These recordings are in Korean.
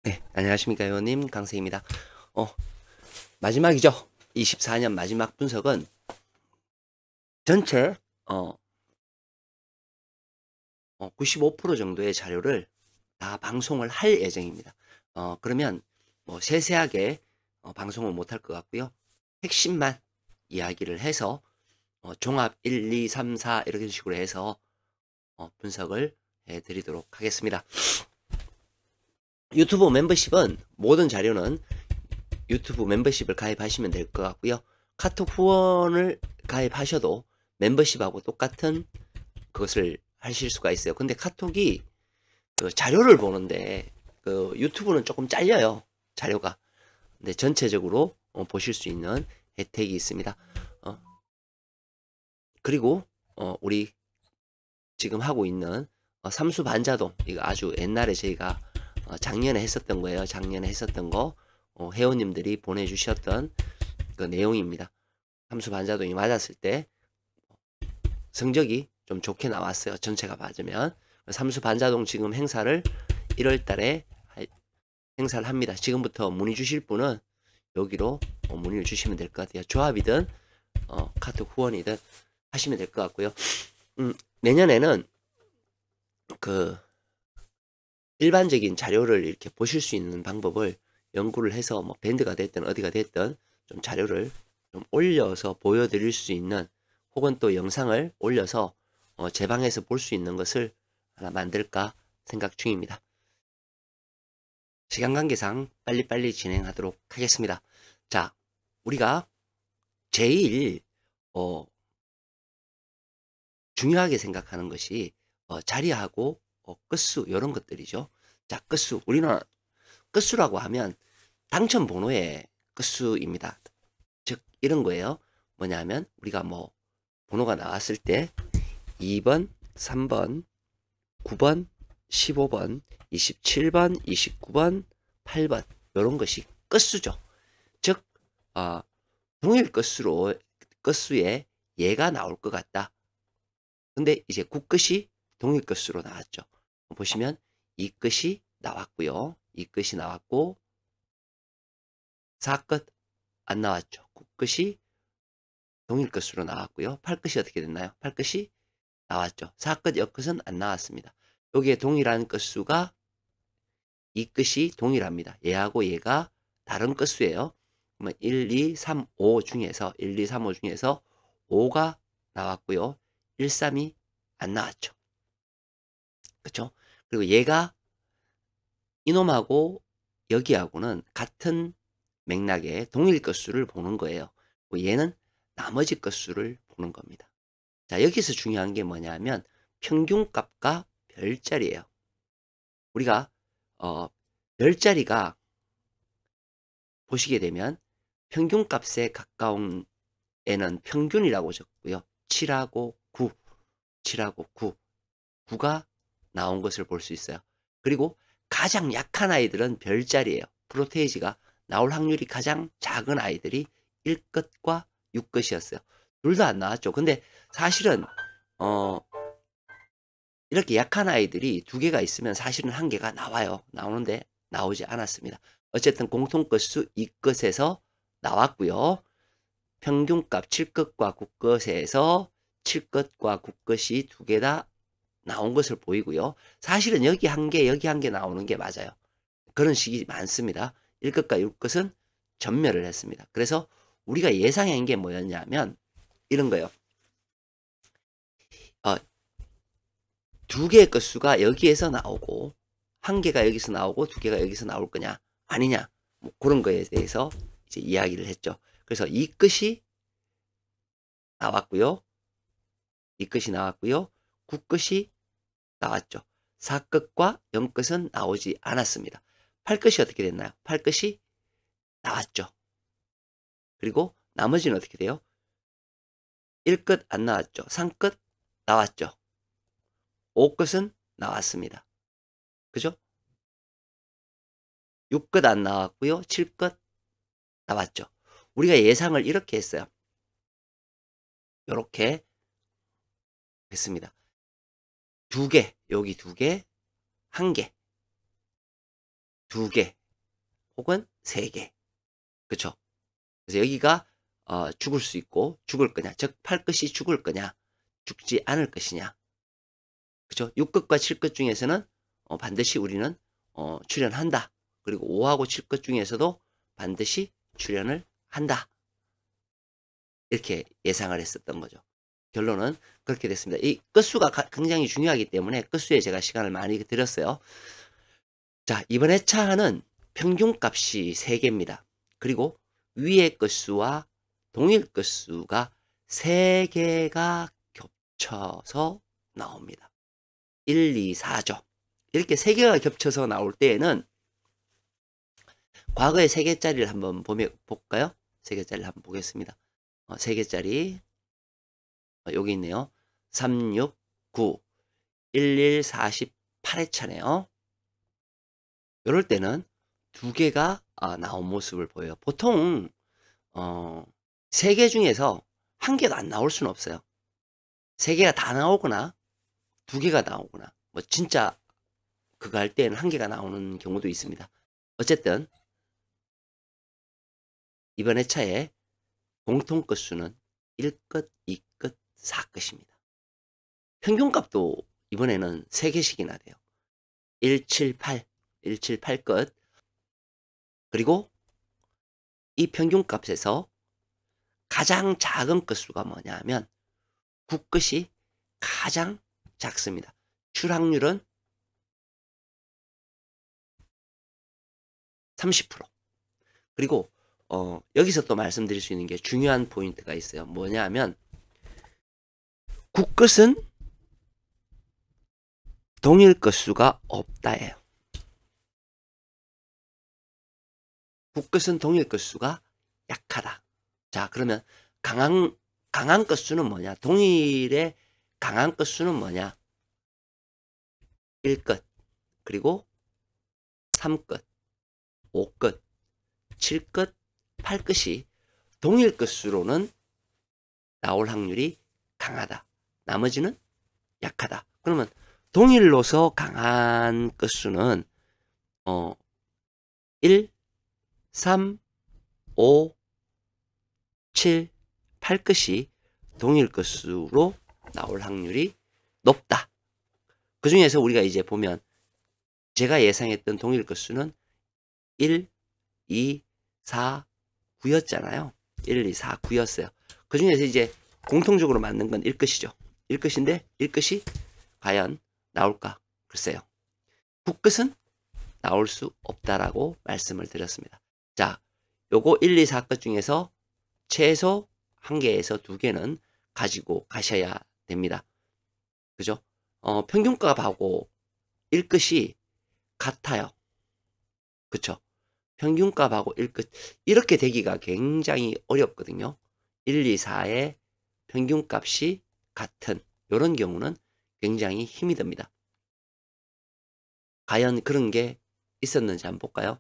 네, 안녕하십니까, 의원님. 강세입니다. 어, 마지막이죠. 24년 마지막 분석은 전체 95% 정도의 자료를 다 방송을 할 예정입니다. 그러면 뭐 세세하게 방송을 못할 것 같고요. 핵심만 이야기를 해서 종합 1, 2, 3, 4 이런 식으로 해서 분석을 해드리도록 하겠습니다. 유튜브 멤버십은 모든 자료는 유튜브 멤버십을 가입하시면 될 것 같고요. 카톡 후원을 가입하셔도 멤버십하고 똑같은 그것을 하실 수가 있어요. 근데 카톡이 그 자료를 보는데 그 유튜브는 조금 잘려요. 자료가. 근데 전체적으로 보실 수 있는 혜택이 있습니다. 그리고 우리 지금 하고 있는 삼수 반자동, 이거 아주 옛날에 저희가 작년에 했었던 거예요. 작년에 했었던 거 회원님들이 보내주셨던 그 내용입니다. 함수 반자동이 맞았을 때 성적이 좀 좋게 나왔어요. 전체가 맞으면. 함수 반자동 지금 행사를 1월 달에 행사를 합니다. 지금부터 문의 주실 분은 여기로 문의를 주시면 될 것 같아요. 조합이든 카톡 후원이든 하시면 될 것 같고요. 내년에는 그 일반적인 자료를 이렇게 보실 수 있는 방법을 연구를 해서 뭐 밴드가 됐든 어디가 됐든 좀 자료를 좀 올려서 보여드릴 수 있는, 혹은 또 영상을 올려서 제 방에서 볼 수 있는 것을 하나 만들까 생각 중입니다. 시간 관계상 빨리빨리 진행하도록 하겠습니다. 자, 우리가 제일 어, 중요하게 생각하는 것이 자리하고 끝수 이런 것들이죠. 자, 끝수. 우리는 끝수라고 하면 당첨 번호의 끝수입니다. 즉 이런 거예요. 뭐냐면 우리가 뭐 번호가 나왔을 때 2번, 3번, 9번, 15번, 27번, 29번, 8번 이런 것이 끝수죠. 즉 동일 끝수에 얘가 나올 것 같다. 근데 이제 국끝이 동일 끝수로 나왔죠. 보시면 이 끝이 나왔고요. 이 끝이 나왔고 4끝 안 나왔죠. 국끝이 동일 끝수로 나왔고요. 8끝이 어떻게 됐나요? 8끝이 나왔죠. 4끝 옆끝은 안 나왔습니다. 여기에 동일한 끝수가 이 끝이 동일합니다. 얘하고 얘가 다른 끝수예요. 그러면 1, 2, 3, 5 중에서 1, 2, 3, 5 중에서 5가 나왔고요. 1, 3이 안 나왔죠. 그렇죠? 그리고 얘가 이놈하고 여기하고는 같은 맥락의 동일 끝수를 보는 거예요. 얘는 나머지 끝수를 보는 겁니다. 자, 여기서 중요한 게 뭐냐면 평균값과 별자리예요. 우리가 별자리가 보시게 되면 평균값에 가까운 애는 평균이라고 적고요. 7하고 9, 7하고 9, 9가 나온 것을 볼 수 있어요. 그리고 가장 약한 아이들은 별자리예요. 프로테이지가 나올 확률이 가장 작은 아이들이 1끝과 6끝이었어요. 둘 다 안 나왔죠. 근데 사실은 이렇게 약한 아이들이 두 개가 있으면 사실은 한 개가 나와요. 나오는데 나오지 않았습니다. 어쨌든 공통끝수 2끝에서 나왔고요. 평균값 7끝과 9끝에서 7끝과 9끝이 두 개 다 나온 것을 보이고요. 사실은 여기 한 개, 여기 한 개 나오는 게 맞아요. 그런 식이 많습니다. 1끝과 6끝은 전멸을 했습니다. 그래서 우리가 예상한 게 뭐였냐면 이런 거예요. 두 개의 끝수가 여기에서 나오고 한 개가 여기서 나오고 두 개가 여기서 나올 거냐 아니냐, 뭐 그런 거에 대해서 이제 이야기를 했죠. 그래서 이 끝이 나왔고요. 이 끝이 나왔고요. 9끝이 나왔죠. 4끝과 0끝은 나오지 않았습니다. 8끝이 어떻게 됐나요? 8끝이 나왔죠. 그리고 나머지는 어떻게 돼요? 1끝 안 나왔죠. 3끝 나왔죠. 5끝은 나왔습니다. 그죠? 6끝 안 나왔고요. 7끝 나왔죠. 우리가 예상을 이렇게 했어요. 이렇게 했습니다. 두 개, 여기 두 개, 한 개. 2개 혹은 3개. 그쵸? 그래서 여기가 죽을 수 있고 죽을 거냐, 즉 8끝이 죽을 거냐, 죽지 않을 것이냐. 그죠? 6끝과 7끝 중에서는 반드시 우리는 출연한다. 그리고 5하고 7끝 중에서도 반드시 출연을 한다. 이렇게 예상을 했었던 거죠. 결론은 그렇게 됐습니다. 이 끝수가 굉장히 중요하기 때문에 끝수에 제가 시간을 많이 들였어요. 자, 이번 회차는 평균값이 3개입니다. 그리고 위의 끝수와 동일 끝수가 3개가 겹쳐서 나옵니다. 1, 2, 4죠. 이렇게 3개가 겹쳐서 나올 때에는 과거의 3개짜리를 한번 볼까요? 3개짜리를 한번 보겠습니다. 3개짜리 여기 있네요. 3, 6, 9, 11, 48회차네요. 이럴 때는 2개가 나온 모습을 보여요. 보통 3개 중에서 1개도 안 나올 수는 없어요. 3개가 다 나오거나 2개가 나오거나 뭐 진짜 그거 할 때는 1개가 나오는 경우도 있습니다. 어쨌든 이번 회차에 공통 끝수는 1끝, 2끝, 4끝입니다. 평균값도 이번에는 3개씩이나 돼요. 1, 7, 8, 1, 7, 8끝. 그리고 이 평균값에서 가장 작은 끝수가 뭐냐면 9끝이 가장 작습니다. 출항률은 30%. 그리고 여기서 또 말씀드릴 수 있는 게 중요한 포인트가 있어요. 뭐냐면 9끝은 동일 끝수가 없다예요. 9끝은 동일 끝수가 약하다. 자, 그러면 강한 끝수는 뭐냐? 동일의 강한 끝수는 뭐냐? 1끝, 그리고 3끝, 5끝, 7끝, 8끝이 동일 끝수로는 나올 확률이 강하다. 나머지는 약하다. 그러면 동일로서 강한 끝수는 1, 3, 5, 7, 8끝이 동일 끝수로 나올 확률이 높다. 그 중에서 우리가 이제 보면 제가 예상했던 동일 끝수는 1, 2, 4, 9였잖아요. 1, 2, 4, 9였어요. 그 중에서 이제 공통적으로 맞는 건 1끝이죠. 1끝인데 1끝이 과연 나올까? 글쎄요. 9끝은 나올 수 없다라고 말씀을 드렸습니다. 자, 요거 1, 2, 4끝 중에서 최소 1개에서 2개는 가지고 가셔야 됩니다. 그죠? 평균값하고 1끝이 같아요. 그쵸? 평균값하고 1끝 이렇게 되기가 굉장히 어렵거든요. 1, 2, 4의 평균값이 같은 이런 경우는 굉장히 힘이 듭니다. 과연 그런 게 있었는지 한번 볼까요?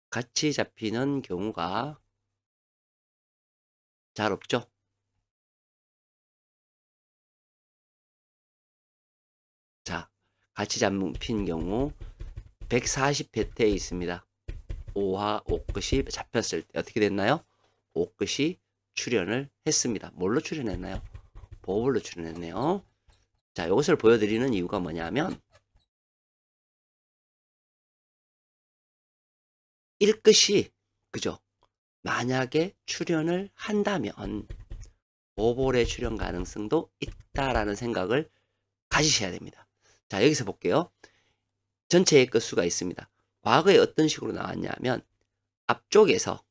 같이 잡히는 경우가 잘 없죠. 자, 같이 잡힌 경우 140회태에 있습니다. 5화 5끝이 잡혔을 때 어떻게 됐나요? 5끝이 출연을 했습니다. 뭘로 출연했나요? 보홀로 출연했네요. 자, 이것을 보여드리는 이유가 뭐냐면 1끝이 그죠? 만약에 출연을 한다면 보볼의 출연 가능성도 있다라는 생각을 가지셔야 됩니다. 자, 여기서 볼게요. 전체의 끝수가 있습니다. 과거에 어떤 식으로 나왔냐면 앞쪽에서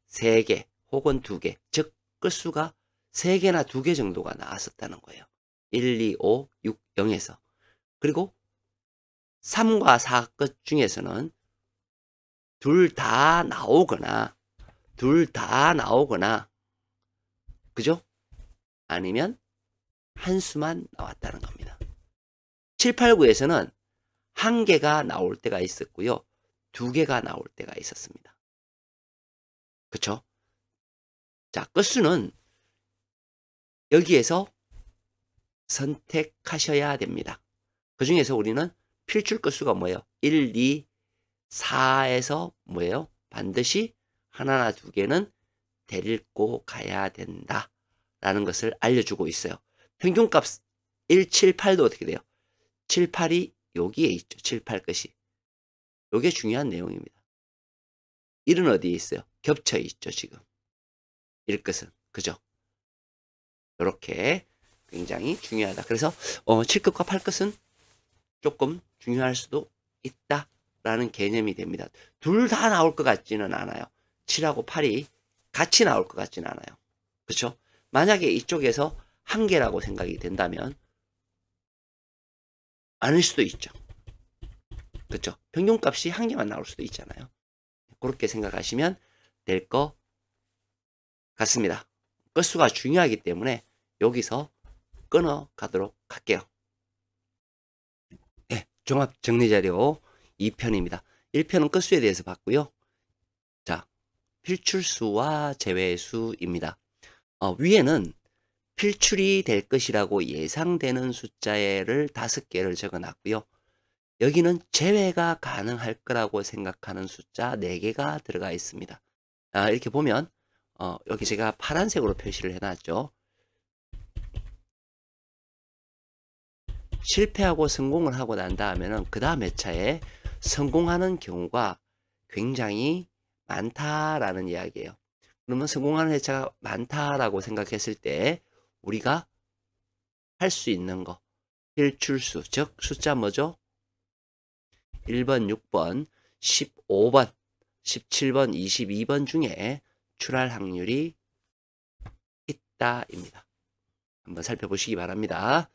3개 혹은 2개, 즉 끝수가 3개나 2개 정도가 나왔었다는 거예요. 1, 2, 5, 6, 0에서. 그리고 3과 4 끝 중에서는 둘 다 나오거나 그죠? 아니면 한 수만 나왔다는 겁니다. 7, 8, 9에서는 한 개가 나올 때가 있었고요. 두 개가 나올 때가 있었습니다. 그쵸? 자, 끝수는 여기에서 선택하셔야 됩니다. 그 중에서 우리는 필출 끝수가 뭐예요? 1, 2, 4에서 뭐예요? 반드시 하나나 두 개는 데리고 가야 된다 라는 것을 알려주고 있어요. 평균값 1, 7, 8도 어떻게 돼요? 7, 8이 여기에 있죠. 7, 8 끝이. 이게 중요한 내용입니다. 1은 어디에 있어요? 겹쳐 있죠. 지금 1끝은. 그죠? 이렇게 굉장히 중요하다. 그래서 7끝과 8끝은 조금 중요할 수도 있다라는 개념이 됩니다. 둘 다 나올 것 같지는 않아요. 7하고 8이 같이 나올 것 같지는 않아요. 그렇죠? 만약에 이쪽에서 한 개라고 생각이 된다면 아닐 수도 있죠. 그렇죠? 평균값이 한 개만 나올 수도 있잖아요. 그렇게 생각하시면 될 것 같습니다. 끝수가 중요하기 때문에 여기서 끊어 가도록 할게요. 네, 종합 정리자료 2편입니다. 1편은 끝수에 대해서 봤고요. 자, 필출수와 제외수입니다. 위에는 필출이 될 것이라고 예상되는 숫자를 5개를 적어놨고요. 여기는 제외가 가능할 거라고 생각하는 숫자 4개가 들어가 있습니다. 이렇게 보면 여기 제가 파란색으로 표시를 해놨죠. 실패하고 성공을 하고 난 다음에는 그 다음 회차에 성공하는 경우가 굉장히 많다라는 이야기예요. 그러면 성공하는 회차가 많다라고 생각했을 때 우리가 할 수 있는 거 필출수, 즉 숫자 뭐죠? 1번, 6번, 15번, 17번, 22번 중에 출할 확률이 있다입니다. 한번 살펴보시기 바랍니다.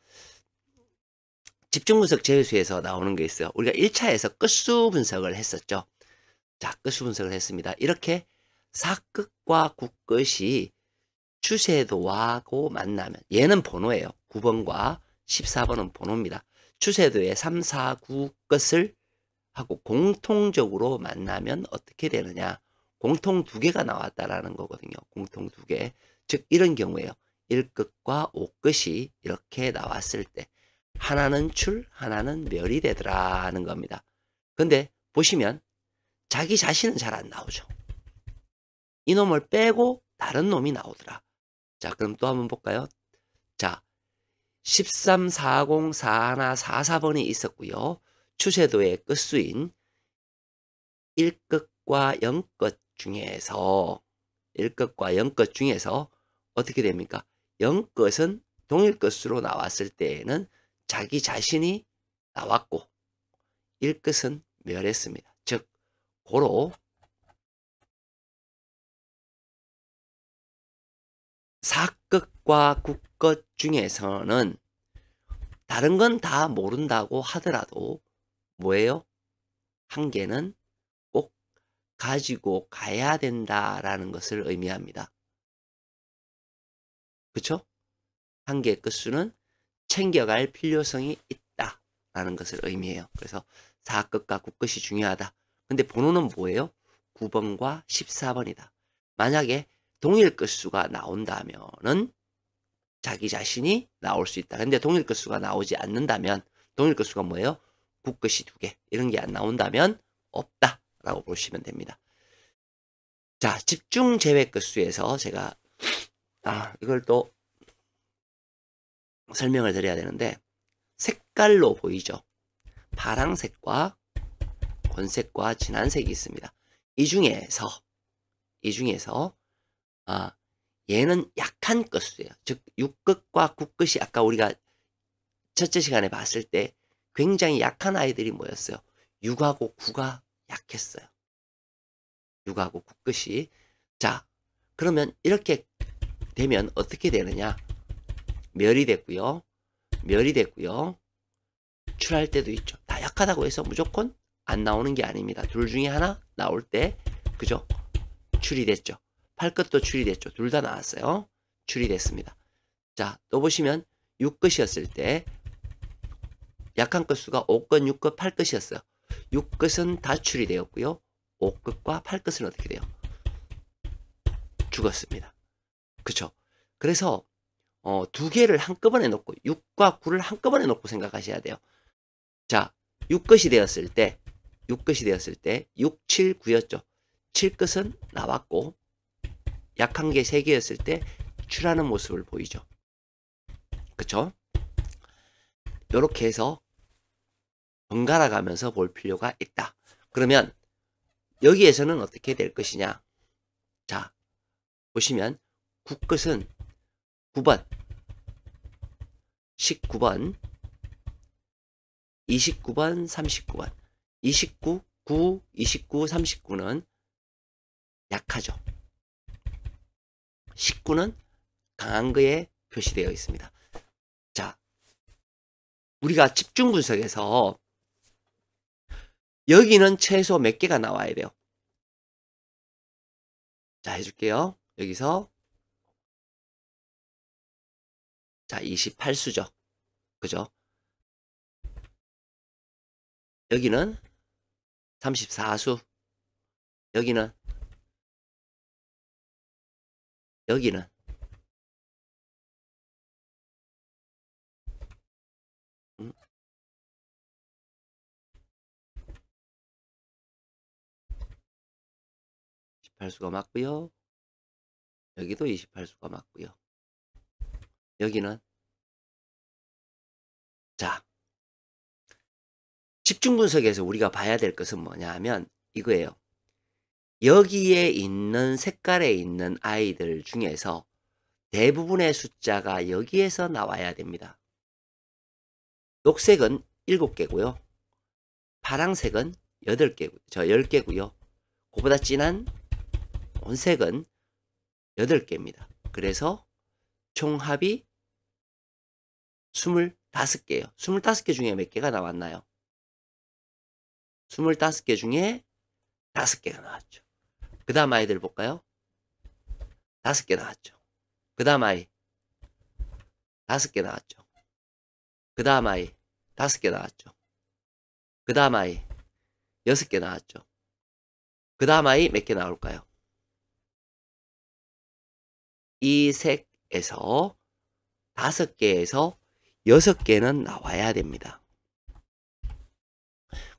집중분석 제외수에서 나오는 게 있어요. 우리가 1차에서 끝수 분석을 했었죠. 자, 끝수 분석을 했습니다. 이렇게 사끝과 국끝이 추세도하고 만나면, 얘는 번호예요. 9번과 14번은 번호입니다. 추세도의 3, 4, 9 끝을 하고 공통적으로 만나면 어떻게 되느냐. 공통 2개가 나왔다라는 거거든요. 공통 2개. 즉 이런 경우에요. 1끝과 5끝이 이렇게 나왔을 때 하나는 출, 하나는 멸이 되더라는 겁니다. 근데 보시면 자기 자신은 잘 안 나오죠. 이놈을 빼고 다른 놈이 나오더라. 자, 그럼 또 한번 볼까요? 자, 13, 40, 41, 44번이 있었고요. 추세도의 끝수인 1끝과 0끝 중에서 1끝과 0끝 중에서 어떻게 됩니까? 0끝은 동일 끝수로 나왔을 때에는 자기 자신이 나왔고 1끝은 멸했습니다. 즉 고로 4끝과 9끝 중에서는 다른 건 다 모른다고 하더라도 뭐예요? 한 개는 꼭 가지고 가야 된다라는 것을 의미합니다. 그쵸? 한 개의 끝수는 챙겨갈 필요성이 있다라는 것을 의미해요. 그래서 4끝과 9끝이 중요하다. 근데 번호는 뭐예요? 9번과 14번이다. 만약에 동일 끝수가 나온다면은 자기 자신이 나올 수 있다. 근데 동일 끝수가 나오지 않는다면 동일 끝수가 뭐예요? 9끝이 2개 이런 게 안 나온다면 없다라고 보시면 됩니다. 자, 집중 제외 끝수에서 제가 이걸 또 설명을 드려야 되는데 색깔로 보이죠? 파랑색과 권색과 진한색이 있습니다. 이 중에서 얘는 약한 끝수예요. 즉 6끝과 9끝이 아까 우리가 첫째 시간에 봤을 때 굉장히 약한 아이들이 뭐였어요? 6하고 9가 약했어요. 6하고 9끝이. 자, 그러면 이렇게 되면 어떻게 되느냐? 멸이 됐고요. 출할 때도 있죠. 다 약하다고 해서 무조건 안 나오는 게 아닙니다. 둘 중에 하나 나올 때 그죠? 출이 됐죠. 8끝도 출이 됐죠. 둘 다 나왔어요. 출이 됐습니다. 자, 또 보시면 6끝이었을 때 약한 끝수가 5끝, 6끝, 8끝이었어요. 6끝은 다출이 되었고요. 5끝과 8끝은 어떻게 돼요? 죽었습니다. 그쵸? 그래서 두 개를 한꺼번에 놓고 6과 9를 한꺼번에 놓고 생각하셔야 돼요. 자, 6끝이 되었을 때 6, 7, 9였죠. 7끝은 나왔고 약한 게 3개였을 때 출하는 모습을 보이죠. 그쵸? 요렇게 해서 번갈아 가면서 볼 필요가 있다. 그러면 여기에서는 어떻게 될 것이냐. 자, 보시면 9끝은 9번, 19번, 29번, 39번, 29, 9, 29, 39는 약하죠. 19는 강한 거에 표시되어 있습니다. 자, 우리가 집중 분석에서 여기는 최소 몇 개가 나와야 돼요? 자, 해줄게요. 여기서 자, 28수죠. 그죠? 여기는 34수. 여기는 28수가 맞고요. 여기도 28수가 맞고요. 여기는 자, 집중 분석에서 우리가 봐야 될 것은 뭐냐 하면 이거예요. 여기에 있는 색깔에 있는 아이들 중에서 대부분의 숫자가 여기에서 나와야 됩니다. 녹색은 7개고요. 파랑색은 8개고요. 10개고요. 그보다 진한 온색은 8개입니다. 그래서 총합이 25개예요. 25개 중에 몇 개가 나왔나요? 25개 중에 5개가 나왔죠. 그 다음 아이들 볼까요? 5개 나왔죠. 그 다음 아이 5개 나왔죠. 그 다음 아이 5개 나왔죠. 그 다음 아이 6개 나왔죠. 그 다음 아이 몇 개 나올까요? 이 색에서 5개에서 6개는 나와야 됩니다.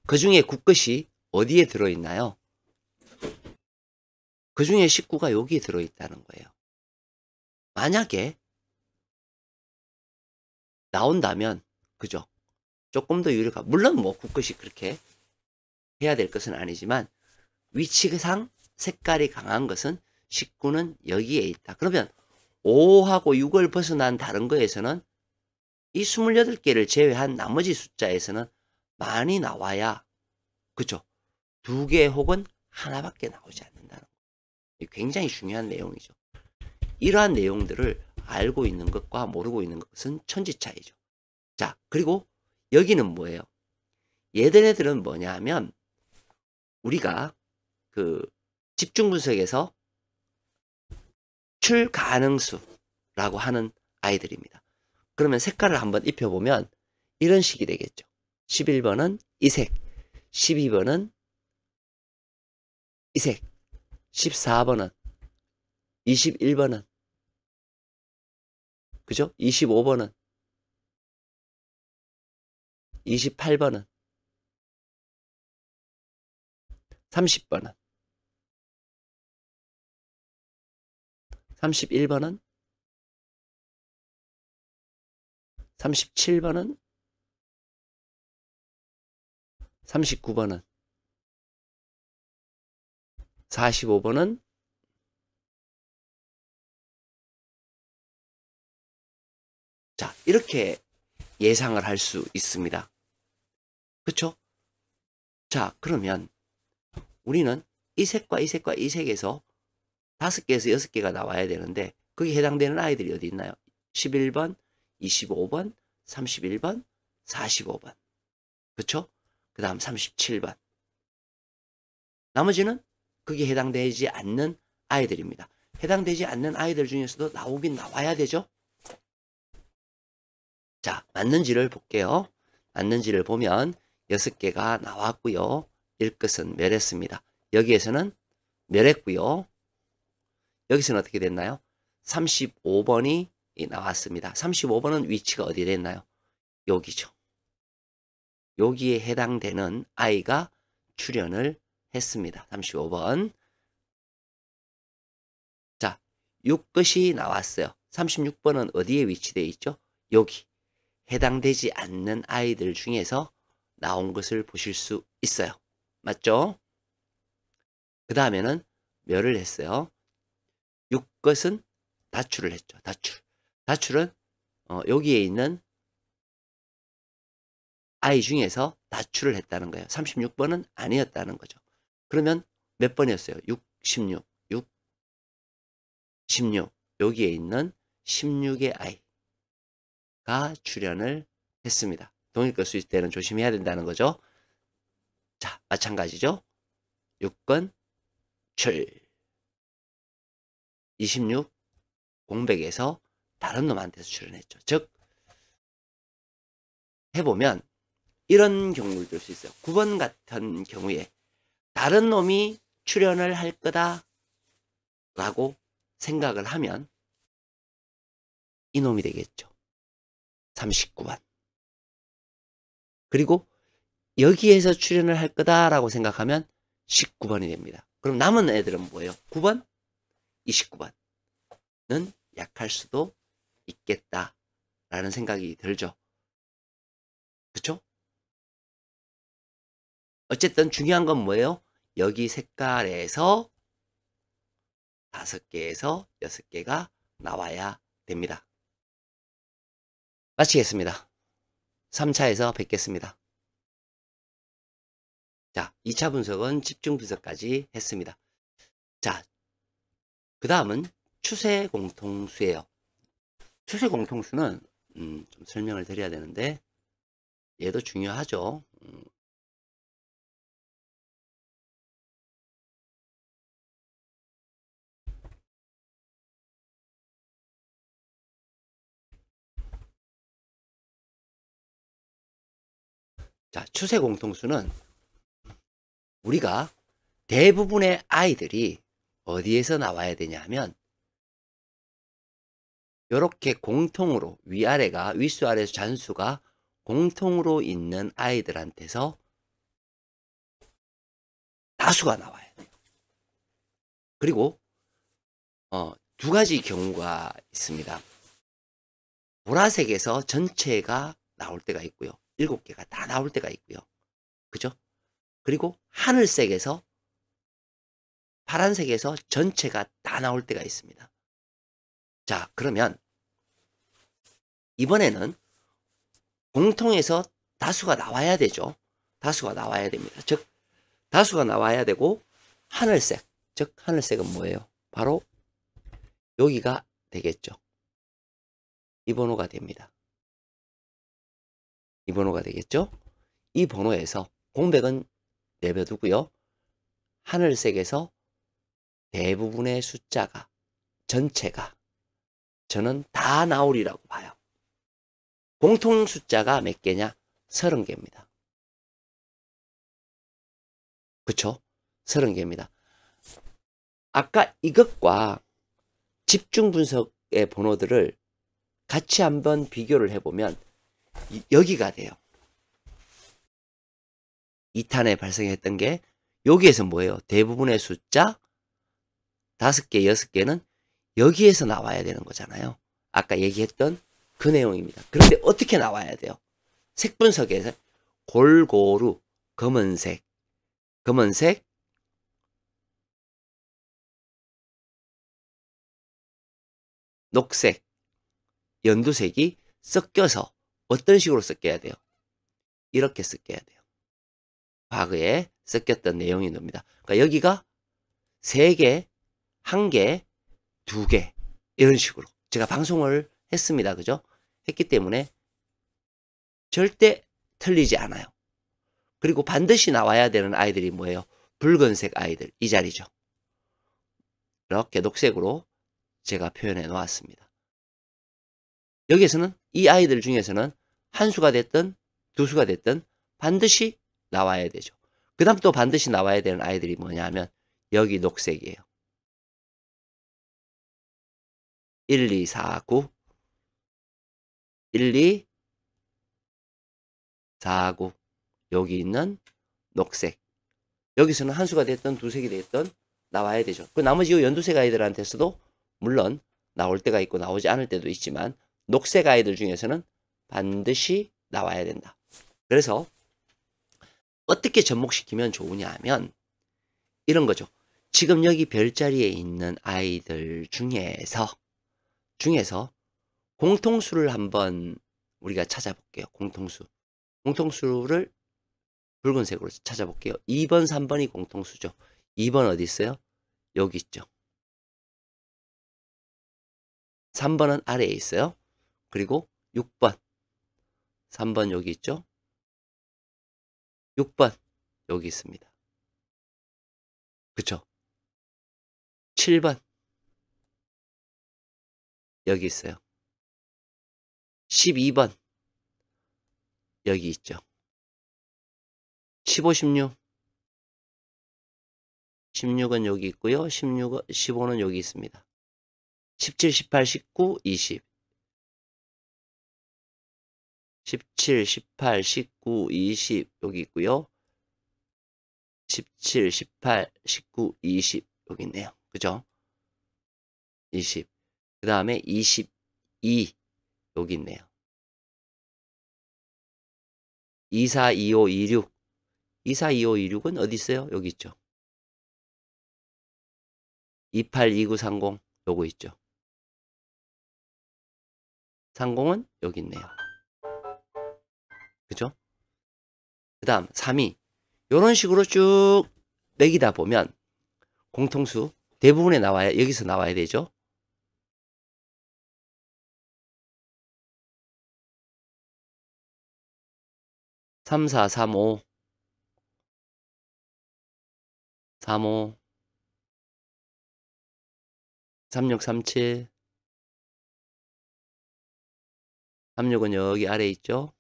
그 중에 9끝이 어디에 들어있나요? 그 중에 19가 여기에 들어있다는 거예요. 만약에 나온다면 그죠? 조금 더 유리가 물론 뭐 9끝이 그렇게 해야 될 것은 아니지만 위치상 색깔이 강한 것은 19는 여기에 있다. 그러면 5하고 6을 벗어난 다른 거에서는 이 28개를 제외한 나머지 숫자에서는 많이 나와야 그죠? 2개 혹은 하나밖에 나오지 않는다는 거. 굉장히 중요한 내용이죠. 이러한 내용들을 알고 있는 것과 모르고 있는 것은 천지차이죠. 자, 그리고 여기는 뭐예요? 얘들은 뭐냐 하면 우리가 그 집중 분석에서 출가능수라고 하는 아이들입니다. 그러면 색깔을 한번 입혀보면 이런 식이 되겠죠. 11번은 이 색, 12번은 이 색, 14번은, 21번은, 그죠? 25번은, 28번은, 30번은, 31번은, 37번은, 39번은, 45번은, 자, 이렇게 예상을 할 수 있습니다. 그쵸? 자, 그러면 우리는 이 색과 이 색과 이 색에서 5개에서 6개가 나와야 되는데 거기에 해당되는 아이들이 어디 있나요? 11번, 25번, 31번, 45번. 그쵸? 그 다음 37번. 나머지는 거기에 해당되지 않는 아이들입니다. 해당되지 않는 아이들 중에서도 나오긴 나와야 되죠? 자, 맞는지를 볼게요. 맞는지를 보면 6개가 나왔고요. 1끝은 멸했습니다. 여기에서는 멸했고요. 여기서는 어떻게 됐나요? 35번이 나왔습니다. 35번은 위치가 어디에 됐나요? 여기죠. 여기에 해당되는 아이가 출현을 했습니다. 35번. 자, 6끝이 나왔어요. 36번은 어디에 위치되어 있죠? 여기. 해당되지 않는 아이들 중에서 나온 것을 보실 수 있어요. 맞죠? 그 다음에는 멸을 했어요. 6것은 다출을 했죠. 다출은 여기에 있는 아이 중에서 다출을 했다는 거예요. 36번은 아니었다는 거죠. 그러면 몇 번이었어요? 6, 16, 6, 16. 여기에 있는 16의 아이가 출현을 했습니다. 동일것 수일 때는 조심해야 된다는 거죠. 자, 마찬가지죠. 6건 출 26 공백에서 다른 놈한테서 출현했죠. 즉 해보면 이런 경우를 들 수 있어요. 9번 같은 경우에 다른 놈이 출현을 할 거다 라고 생각을 하면 이 놈이 되겠죠. 39번. 그리고 여기에서 출현을 할 거다라고 생각하면 19번이 됩니다. 그럼 남은 애들은 뭐예요? 9번, 29번은 약할 수도 있겠다라는 생각이 들죠. 그쵸? 어쨌든 중요한 건 뭐예요? 여기 색깔에서 5개에서 6개가 나와야 됩니다. 마치겠습니다. 3차에서 뵙겠습니다. 자, 2차 분석은 집중 분석까지 했습니다. 자, 그 다음은 추세 공통수예요. 추세 공통수는 좀 설명을 드려야 되는데 얘도 중요하죠. 자, 추세 공통수는 우리가 대부분의 아이들이 어디에서 나와야 되냐 하면 이렇게 공통으로 위아래가 윗수 아래수 잔수가 공통으로 있는 아이들한테서 다수가 나와야 돼요. 그리고 두 가지 경우가 있습니다. 보라색에서 전체가 나올 때가 있고요. 7개가 다 나올 때가 있고요. 그죠? 그리고 하늘색에서 파란색에서 전체가 다 나올 때가 있습니다. 자, 그러면 이번에는 공통에서 다수가 나와야 되죠. 다수가 나와야 됩니다. 즉 다수가 나와야 되고 하늘색, 즉 하늘색은 뭐예요? 바로 여기가 되겠죠. 이 번호가 됩니다. 이 번호가 되겠죠. 이 번호에서 공백은 내버두고요. 하늘색에서 대부분의 숫자가 전체가 저는 다 나오리라고 봐요. 공통 숫자가 몇 개냐? 30개입니다. 그쵸? 30개입니다. 아까 이것과 집중 분석의 번호들을 같이 한번 비교를 해보면 여기가 돼요. 2탄에 발생했던 게 여기에서 뭐예요? 대부분의 숫자 5개, 6개는 여기에서 나와야 되는 거잖아요. 아까 얘기했던 그 내용입니다. 그런데 어떻게 나와야 돼요? 색 분석에서 골고루 검은색, 녹색, 연두색이 섞여서 어떤 식으로 섞여야 돼요? 이렇게 섞여야 돼요. 과거에 섞였던 내용이 납니다. 그러니까 여기가 3개, 1개, 2개 이런 식으로 제가 방송을 했습니다. 그죠? 했기 때문에 절대 틀리지 않아요. 그리고 반드시 나와야 되는 아이들이 뭐예요? 붉은색 아이들, 이 자리죠. 이렇게 녹색으로 제가 표현해 놓았습니다. 여기에서는 이 아이들 중에서는 한 수가 됐든 두 수가 됐든 반드시 나와야 되죠. 그 다음 또 반드시 나와야 되는 아이들이 뭐냐면 여기 녹색이에요. 1, 2, 4, 9 1, 2, 4, 9 여기 있는 녹색. 여기서는 한 수가 됐든 두 색이 됐든 나와야 되죠. 그 나머지 이 연두색 아이들한테서도 물론 나올 때가 있고 나오지 않을 때도 있지만 녹색 아이들 중에서는 반드시 나와야 된다. 그래서 어떻게 접목시키면 좋으냐 하면 이런 거죠. 지금 여기 별자리에 있는 아이들 중에서 공통수를 한번 우리가 찾아볼게요. 공통수를 붉은색으로 찾아볼게요. 2번, 3번이 공통수죠. 2번 어디 있어요? 여기 있죠. 3번은 아래에 있어요. 그리고 6번. 3번 여기 있죠. 6번 여기 있습니다. 그쵸? 7번 여기 있어요. 12번 여기 있죠. 15, 16 16은 여기 있고요. 15는 여기 있습니다. 17, 18, 19, 20 17, 18, 19, 20 여기 있고요. 17, 18, 19, 20 여기 있네요. 그죠? 20. 그 다음에 22 여기 있네요. 24, 25, 26 24, 25, 26은 어디 있어요? 여기 있죠. 28, 29, 30 요거 있죠. 30은 여기 있네요. 그죠? 그 다음 3위 요런 식으로 쭉 매기다 보면 공통수 대부분에 나와야 여기서 나와야 되죠. 삼, 4, 3, 5 3, 6, 3, 7 36은 여기 아래에 있죠.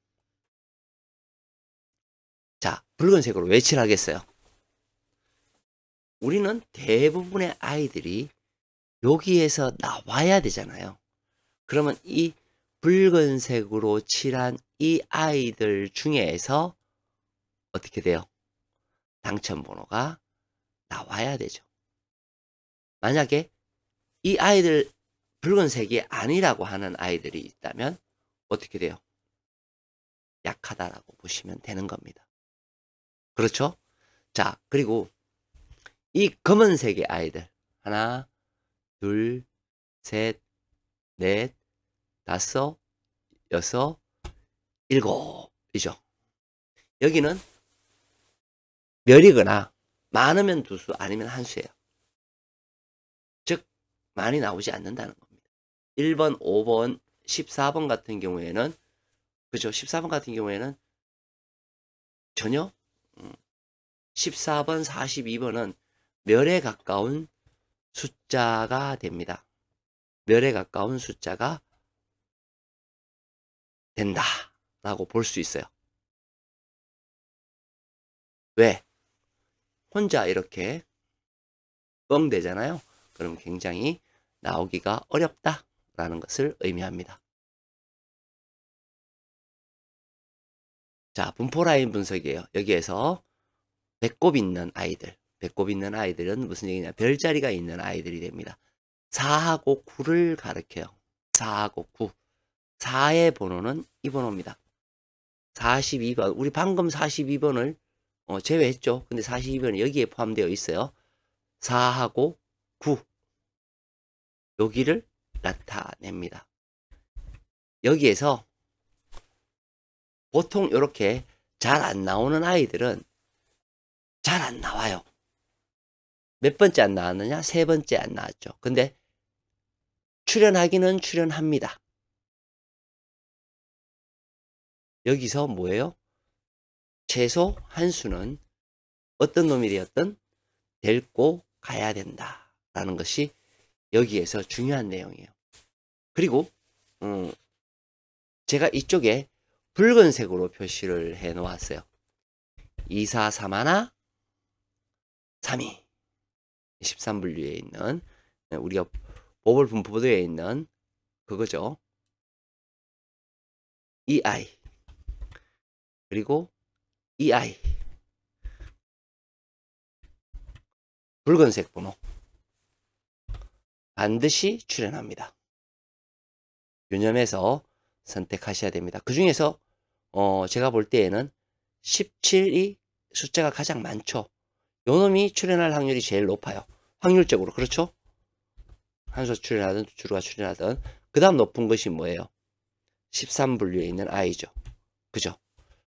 자, 붉은색으로 왜 칠하겠어요? 우리는 대부분의 아이들이 여기에서 나와야 되잖아요. 그러면 이 붉은색으로 칠한 이 아이들 중에서 어떻게 돼요? 당첨번호가 나와야 되죠. 만약에 이 아이들 붉은색이 아니라고 하는 아이들이 있다면 어떻게 돼요? 약하다라고 보시면 되는 겁니다. 그렇죠? 자, 그리고 이 검은색의 아이들 하나, 둘, 셋, 넷, 다섯, 여섯, 일곱이죠. 여기는 멸이거나 많으면 두 수 아니면 한 수예요. 즉 많이 나오지 않는다는 겁니다. 1번, 5번, 14번 같은 경우에는 그죠? 14번 같은 경우에는 전혀 14번, 42번은 멸에 가까운 숫자가 됩니다. 멸에 가까운 숫자가 된다라고 볼 수 있어요. 왜? 혼자 이렇게 뻥 되잖아요. 그럼 굉장히 나오기가 어렵다라는 것을 의미합니다. 자, 분포 라인 분석이에요. 여기에서 배꼽 있는 아이들은 무슨 얘기냐? 별자리가 있는 아이들이 됩니다. 4하고 9를 가리켜요. 4하고 9. 4의 번호는 이 번호입니다. 42번. 우리 방금 42번을 제외했죠. 근데 42번이 여기에 포함되어 있어요. 4하고 9. 여기를 나타냅니다. 여기에서 보통 이렇게 잘 안 나오는 아이들은 잘 안 나와요. 몇 번째 안 나왔느냐? 세 번째 안 나왔죠. 근데 출연하기는 출연합니다. 여기서 뭐예요? 최소 한 수는 어떤 놈이 되었든 데리고 가야 된다라는 것이 여기에서 중요한 내용이에요. 그리고 제가 이쪽에 붉은색으로 표시를 해 놓았어요. 2, 4, 3 하나, 3이 13분류에 있는 우리가 보벌 분포도에 있는 그거죠. EI 그리고 EI 붉은색 번호 반드시 출현합니다. 유념해서 선택하셔야 됩니다. 그 중에서 제가 볼 때에는 17이 숫자가 가장 많죠. 요 놈이 출현할 확률이 제일 높아요. 확률적으로. 그렇죠? 한수 출현하든 주루가 출현하든 그 다음 높은 것이 뭐예요? 13분류에 있는 i죠. 그죠?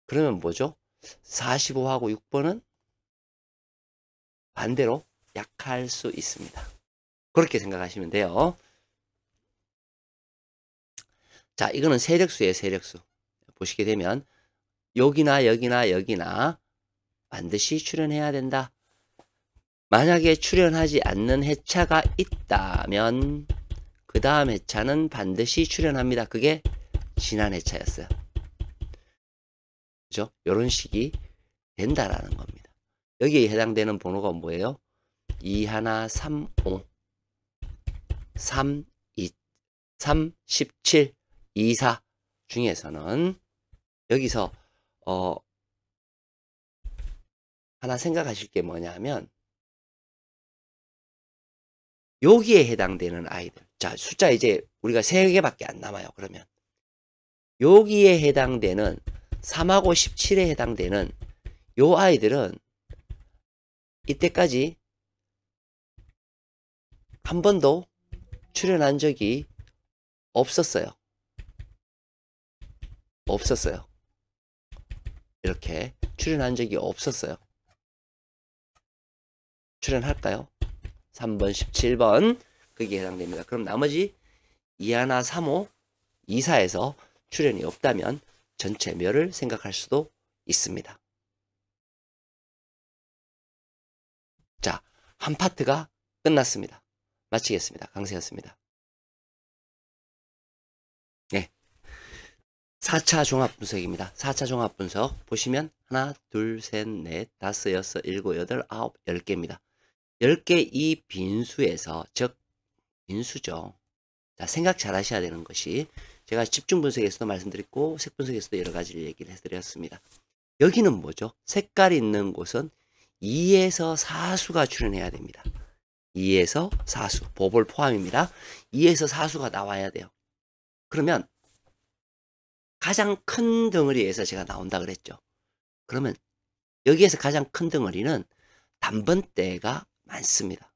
그러면 뭐죠? 45하고 6번은 반대로 약할 수 있습니다. 그렇게 생각하시면 돼요. 자, 이거는 세력수예요. 세력수. 보시게 되면 여기나 여기나 여기나 반드시 출현해야 된다. 만약에 출현하지 않는 해차가 있다면 그 다음 해차는 반드시 출현합니다. 그게 지난 해차였어요. 그죠? 이런 식이 된다라는 겁니다. 여기에 해당되는 번호가 뭐예요? 2, 1, 3, 5, 3, 2, 3, 17, 2, 4 중에서는 여기서 하나 생각하실 게 뭐냐면 여기에 해당되는 아이들. 자, 숫자 이제 우리가 3개밖에 안 남아요. 그러면 여기에 해당되는 3하고 17에 해당되는 요 아이들은 이때까지 한 번도 출현한 적이 없었어요. 없었어요. 이렇게 출현한 적이 없었어요. 출현할까요? 3번, 17번 거기에 해당됩니다. 그럼 나머지 21, 35, 24에서 출현이 없다면 전체 멸을 생각할 수도 있습니다. 자, 한 파트가 끝났습니다. 마치겠습니다. 강세였습니다. 네. 4차 종합분석입니다. 4차 종합분석 보시면 하나, 둘, 셋, 넷, 다섯, 여섯, 일곱, 여덟, 아홉, 10개입니다. 10개 이 빈수에서, 즉 빈수죠. 자, 생각 잘 하셔야 되는 것이 제가 집중 분석에서도 말씀드렸고 색 분석에서도 여러 가지를 얘기를 해드렸습니다. 여기는 뭐죠? 색깔이 있는 곳은 2에서 4수가 출현해야 됩니다. 2에서 4수, 보볼 포함입니다. 2에서 4수가 나와야 돼요. 그러면 가장 큰 덩어리에서 제가 나온다 그랬죠. 그러면 여기에서 가장 큰 덩어리는 단번대가 많습니다.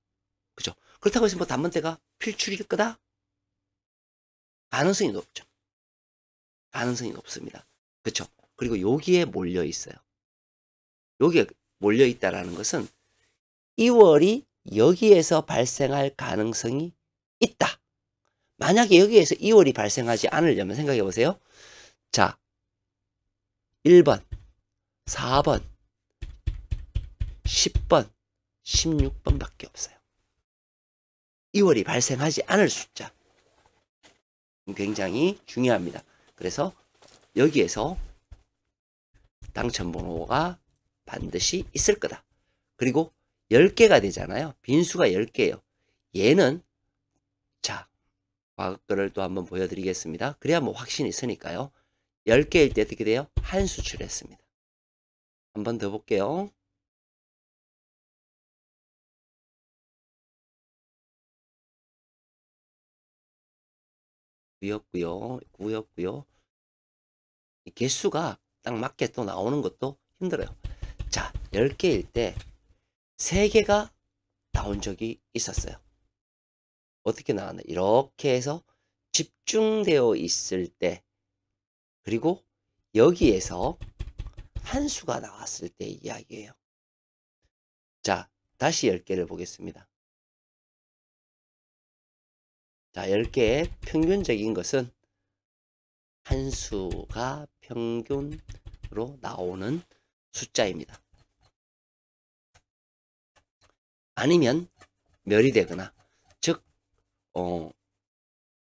그죠? 그렇다고 해서 뭐 단번대가 필출일 거다? 가능성이 높죠. 가능성이 높습니다. 그쵸? 그리고 여기에 몰려 있어요. 여기에 몰려 있다라는 것은 2월이 여기에서 발생할 가능성이 있다. 만약에 여기에서 2월이 발생하지 않으려면 생각해 보세요. 자, 1번, 4번, 10번, 16번 밖에 없어요. 2월이 발생하지 않을 숫자. 굉장히 중요합니다. 그래서 여기에서 당첨번호가 반드시 있을 거다. 그리고 10개가 되잖아요. 빈수가 10개예요. 얘는 자, 과거 거를 또 한번 보여드리겠습니다. 그래야 뭐 확신이 있으니까요. 10개일 때 어떻게 돼요? 한 수출했습니다. 한 번 더 볼게요. 구였고요. 이 개수가 딱 맞게 또 나오는 것도 힘들어요. 자, 10개일 때 3개가 나온 적이 있었어요. 어떻게 나왔나? 이렇게 해서 집중되어 있을 때, 그리고 여기에서 한 수가 나왔을 때 이야기예요. 자, 다시 10개를 보겠습니다. 자, 10개의 평균적인 것은 한 수가 평균으로 나오는 숫자입니다. 아니면 멸이 되거나, 즉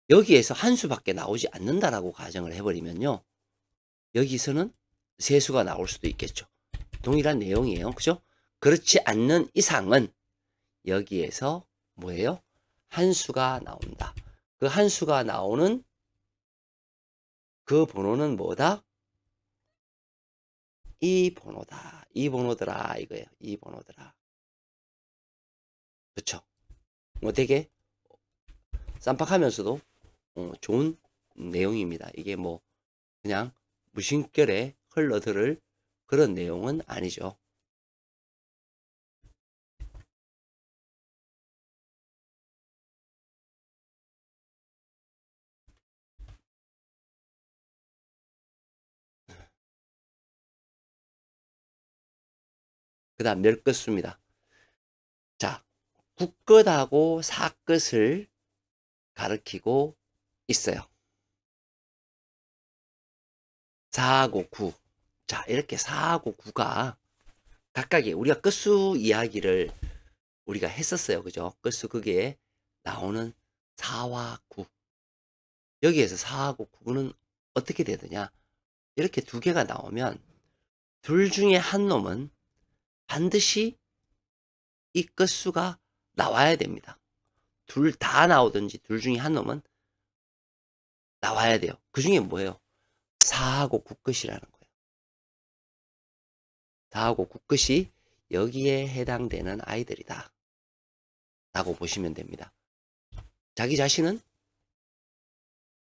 여기에서 한 수밖에 나오지 않는다라고 가정을 해버리면요, 여기서는 세수가 나올 수도 있겠죠. 동일한 내용이에요. 그죠? 그렇지 않는 이상은 여기에서 뭐예요? 한 수가 나온다. 그 한 수가 나오는 그 번호는 뭐다? 이 번호다. 이 번호더라. 이거예요. 이 번호더라. 그쵸? 뭐 되게 쌈박하면서도 좋은 내용입니다. 이게 뭐 그냥 무심결에 흘러들을 그런 내용은 아니죠. 그 다음 멸끝수입니다. 자, 굳끝하고 사끝을 가리키고 있어요. 4하고 9. 자, 이렇게 4하고 9가 각각의 우리가 끝수 이야기를 우리가 했었어요. 그죠? 끝수 그게 나오는 4와 9. 여기에서 4하고 9는 어떻게 되느냐? 이렇게 두 개가 나오면 둘 중에 한 놈은 반드시 이 끝수가 나와야 됩니다. 둘 다 나오든지 둘 중에 한 놈은 나와야 돼요. 그 중에 뭐예요? 4하고 9끝이라는 거예요. 4하고 9끝이 여기에 해당되는 아이들이다 라고 보시면 됩니다. 자기 자신은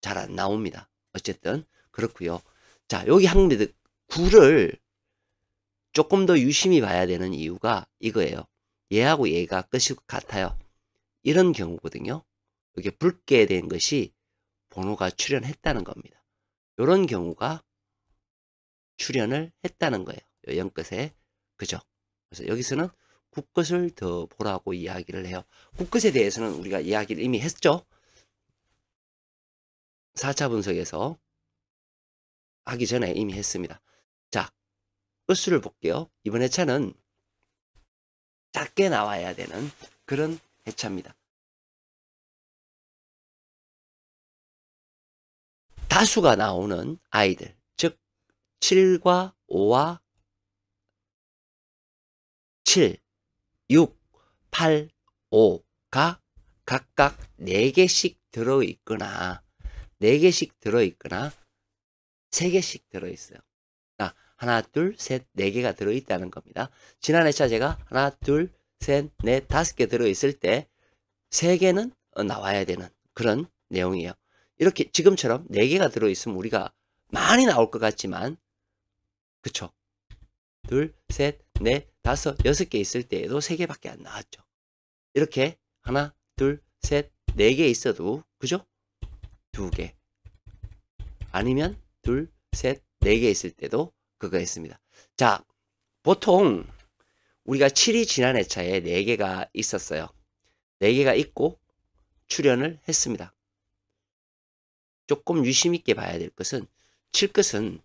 잘 안 나옵니다. 어쨌든 그렇고요. 자, 여기 학생들 9를 조금 더 유심히 봐야 되는 이유가 이거예요. 얘하고 얘가 끝이 같아요. 이런 경우거든요. 이게 붉게 된 것이 번호가 출현했다는 겁니다. 이런 경우가 출현을 했다는 거예요. 영끝에. 그죠? 그래서 여기서는 굳끝을 더 보라고 이야기를 해요. 굳끝에 대해서는 우리가 이야기를 이미 했죠. 4차 분석에서 하기 전에 이미 했습니다. 자, 끝수를 볼게요. 이번 회차는 작게 나와야 되는 그런 회차입니다. 다수가 나오는 아이들, 즉 7과 5와 7, 6, 8, 5가 각각 4개씩 들어있거나 4개씩 들어있거나 3개씩 들어있어요. 아, 하나, 둘, 셋, 4개가 들어있다는 겁니다. 지난 회차 제가 하나, 둘, 셋, 넷, 5개 들어있을 때 3개는 나와야 되는 그런 내용이에요. 이렇게 지금처럼 4개가 들어있으면 우리가 많이 나올 것 같지만 그쵸? 둘, 셋, 넷, 5, 6개 있을 때에도 3개밖에 안 나왔죠. 이렇게 하나, 둘, 셋, 4개 있어도 그죠? 2개 아니면 둘, 셋, 4개 있을 때도 그거 있습니다. 자, 보통 우리가 7이 지난 회차에 4개가 있었어요. 4개가 있고 출현을 했습니다. 조금 유심있게 봐야 될 것은 7끝은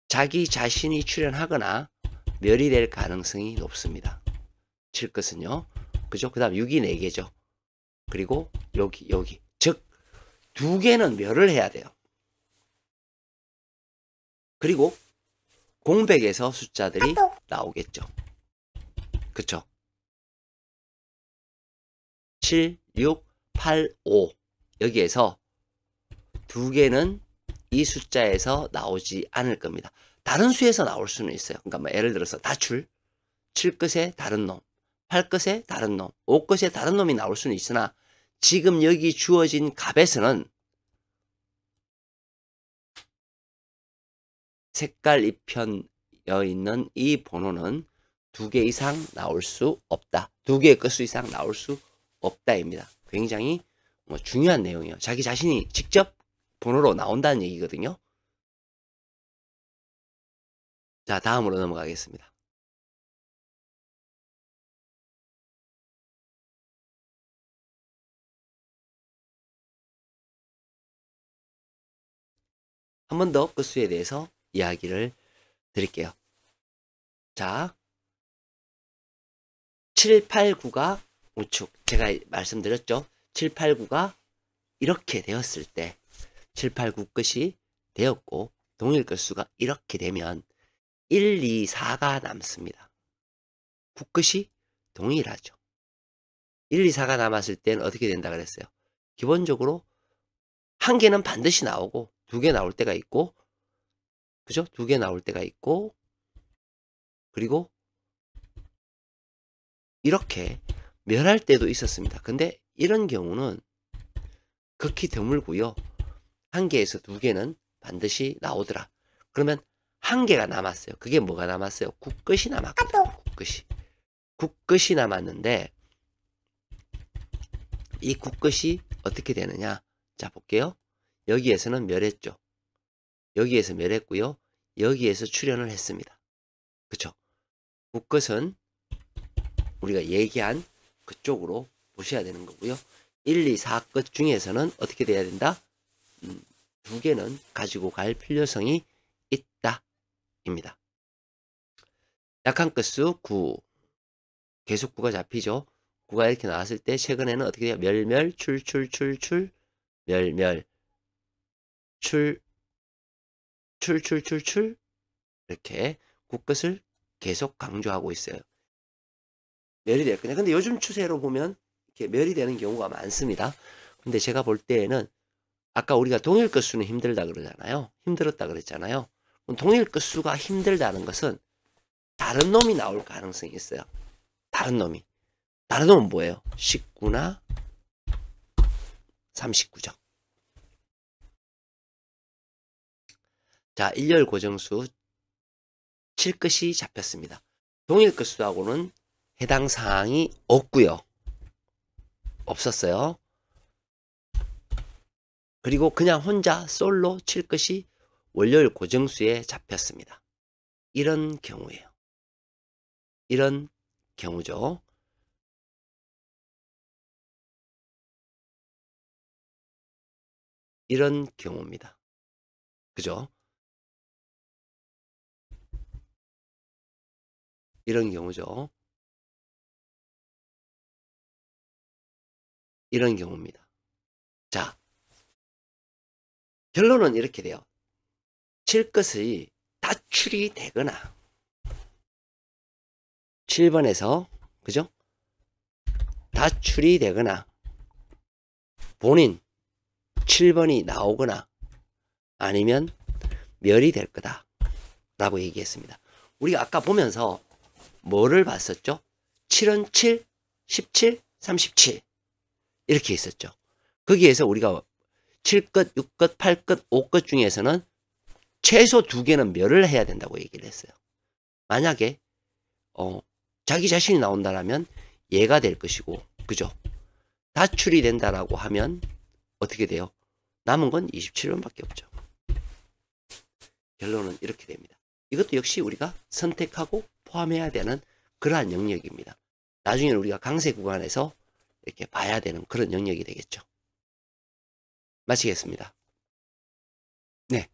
자기 자신이 출현하거나 멸이 될 가능성이 높습니다. 7끝은요. 그죠? 그 다음 6이 4개죠. 그리고 여기. 즉, 2개는 멸을 해야 돼요. 그리고 공백에서 숫자들이 나오겠죠. 그쵸? 7, 6, 8, 5 여기에서 2개는 이 숫자에서 나오지 않을 겁니다. 다른 수에서 나올 수는 있어요. 그러니까 뭐 예를 들어서 다출 7끝에 다른 놈, 8끝에 다른 놈, 5끝에 다른 놈이 나올 수는 있으나 지금 여기 주어진 값에서는 색깔 입혀져 있는 이 번호는 2개 이상 나올 수 없다. 2개의 끝수 이상 나올 수 없다입니다. 굉장히 중요한 내용이에요. 자기 자신이 직접 번호로 나온다는 얘기거든요. 자, 다음으로 넘어가겠습니다. 한 번 더 끝수에 대해서 이야기를 드릴게요. 자, 7, 8, 9가 우측. 제가 말씀드렸죠. 7, 8, 9가 이렇게 되었을 때 7, 8, 9 끝이 되었고 동일 끝수가 이렇게 되면 1, 2, 4가 남습니다. 굳끝이 동일하죠. 1, 2, 4가 남았을 때는 어떻게 된다 그랬어요? 기본적으로 한 개는 반드시 나오고 두 개 나올 때가 있고, 그죠? 두 개 나올 때가 있고, 그리고 이렇게 멸할 때도 있었습니다. 근데 이런 경우는 극히 드물고요. 한 개에서 두 개는 반드시 나오더라. 그러면 한 개가 남았어요. 그게 뭐가 남았어요? 굳끝이 남았거든요. 굳끝이. 굳끝이 남았는데 이 굳끝이 어떻게 되느냐? 자, 볼게요. 여기에서는 멸했죠. 여기에서 멸했고요. 여기에서 출현을 했습니다. 그쵸? 굳끝은 우리가 얘기한 그쪽으로 보셔야 되는 거고요. 1, 2, 4 끝 중에서는 어떻게 돼야 된다? 두 개는 가지고 갈 필요성이 있다. 입니다. 약한 끝수 9. 계속 9가 잡히죠. 9가 이렇게 나왔을 때 최근에는 어떻게 돼요? 멸멸, 출출출출, 멸멸, 출출출출 이렇게 굳끝을 계속 강조하고 있어요. 멸이 될 거냐. 근데 요즘 추세로 보면 이렇게 멸이 되는 경우가 많습니다. 근데 제가 볼 때에는 아까 우리가 동일 끝수는 힘들다 그러잖아요. 힘들었다 그랬잖아요. 동일 끝수가 힘들다는 것은 다른 놈이 나올 가능성이 있어요. 다른 놈이. 다른 놈은 뭐예요? 19나 39죠. 자, 일렬 고정수 7끝이 잡혔습니다. 동일 끝수하고는 해당 사항이 없고요. 없었어요. 그리고 그냥 혼자 솔로 7끝이 월요일 고정수에 잡혔습니다. 이런 경우예요. 이런 경우죠. 이런 경우입니다. 그죠? 이런 경우죠. 이런 경우입니다. 자, 결론은 이렇게 돼요. 7끝이 다출이 되거나 7번에서 그죠? 다출이 되거나 본인 7번이 나오거나 아니면 멸이 될 거다 라고 얘기했습니다. 우리가 아까 보면서 뭐를 봤었죠? 7은 7, 17, 37 이렇게 있었죠. 거기에서 우리가 7끝, 6끝, 8끝, 5끝 중에서는 최소 2개는 멸을 해야 된다고 얘기를 했어요. 만약에 자기 자신이 나온다라면 얘가 될 것이고, 그죠? 다출이 된다라고 하면 어떻게 돼요? 남은 건 27번밖에 없죠. 결론은 이렇게 됩니다. 이것도 역시 우리가 선택하고 포함해야 되는 그러한 영역입니다. 나중에는 우리가 강세 구간에서 이렇게 봐야 되는 그런 영역이 되겠죠. 마치겠습니다. 네.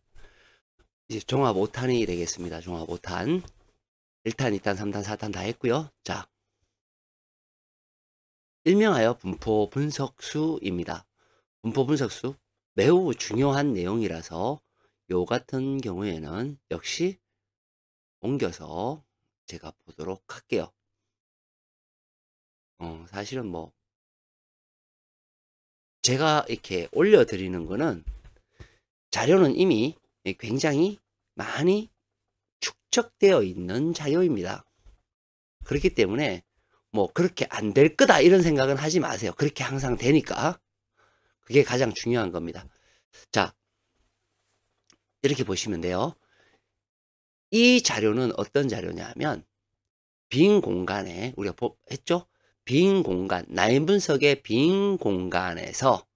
이제 종합 5탄이 되겠습니다. 종합 5탄. 1탄, 2탄, 3탄, 4탄 다 했고요. 자, 일명하여 분포 분석수입니다. 분포 분석수 매우 중요한 내용이라서 요 같은 경우에는 역시 옮겨서 제가 보도록 할게요. 사실은 뭐 제가 이렇게 올려드리는 거는 자료는 이미 굉장히 많이 축적되어 있는 자료입니다. 그렇기 때문에 뭐 그렇게 안 될 거다 이런 생각은 하지 마세요. 그렇게 항상 되니까. 그게 가장 중요한 겁니다. 자, 이렇게 보시면 돼요. 이 자료는 어떤 자료냐면 빈 공간에 우리가 했죠? 빈 공간, 라인 분석의 빈 공간에서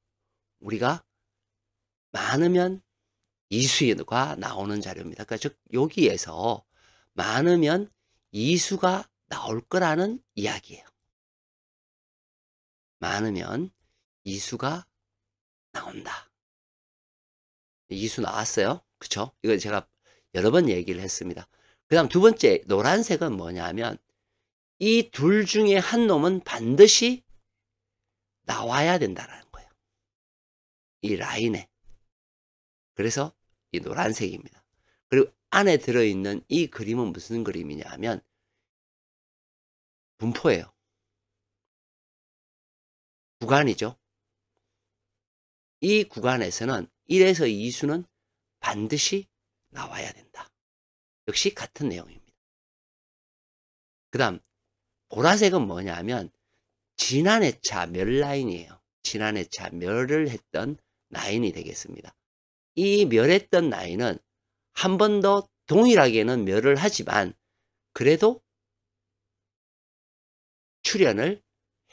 우리가 많으면 이수가 나오는 자료입니다. 그러니까 즉 여기에서 많으면 이수가 나올 거라는 이야기예요. 많으면 이수가 나온다. 이수 나왔어요. 그쵸? 이거 제가 여러 번 얘기를 했습니다. 그 다음 두 번째 노란색은 뭐냐면 이 둘 중에 한 놈은 반드시 나와야 된다는 거예요. 이 라인에. 그래서 이 노란색입니다. 그리고 안에 들어있는 이 그림은 무슨 그림이냐 하면 분포예요. 구간이죠. 이 구간에서는 1에서 2수는 반드시 나와야 된다. 역시 같은 내용입니다. 그 다음 보라색은 뭐냐 하면 지난해차 멸 라인이에요. 지난해차 멸을 했던 라인이 되겠습니다. 이 멸했던 라인은 한 번 더 동일하게는 멸을 하지만 그래도 출연을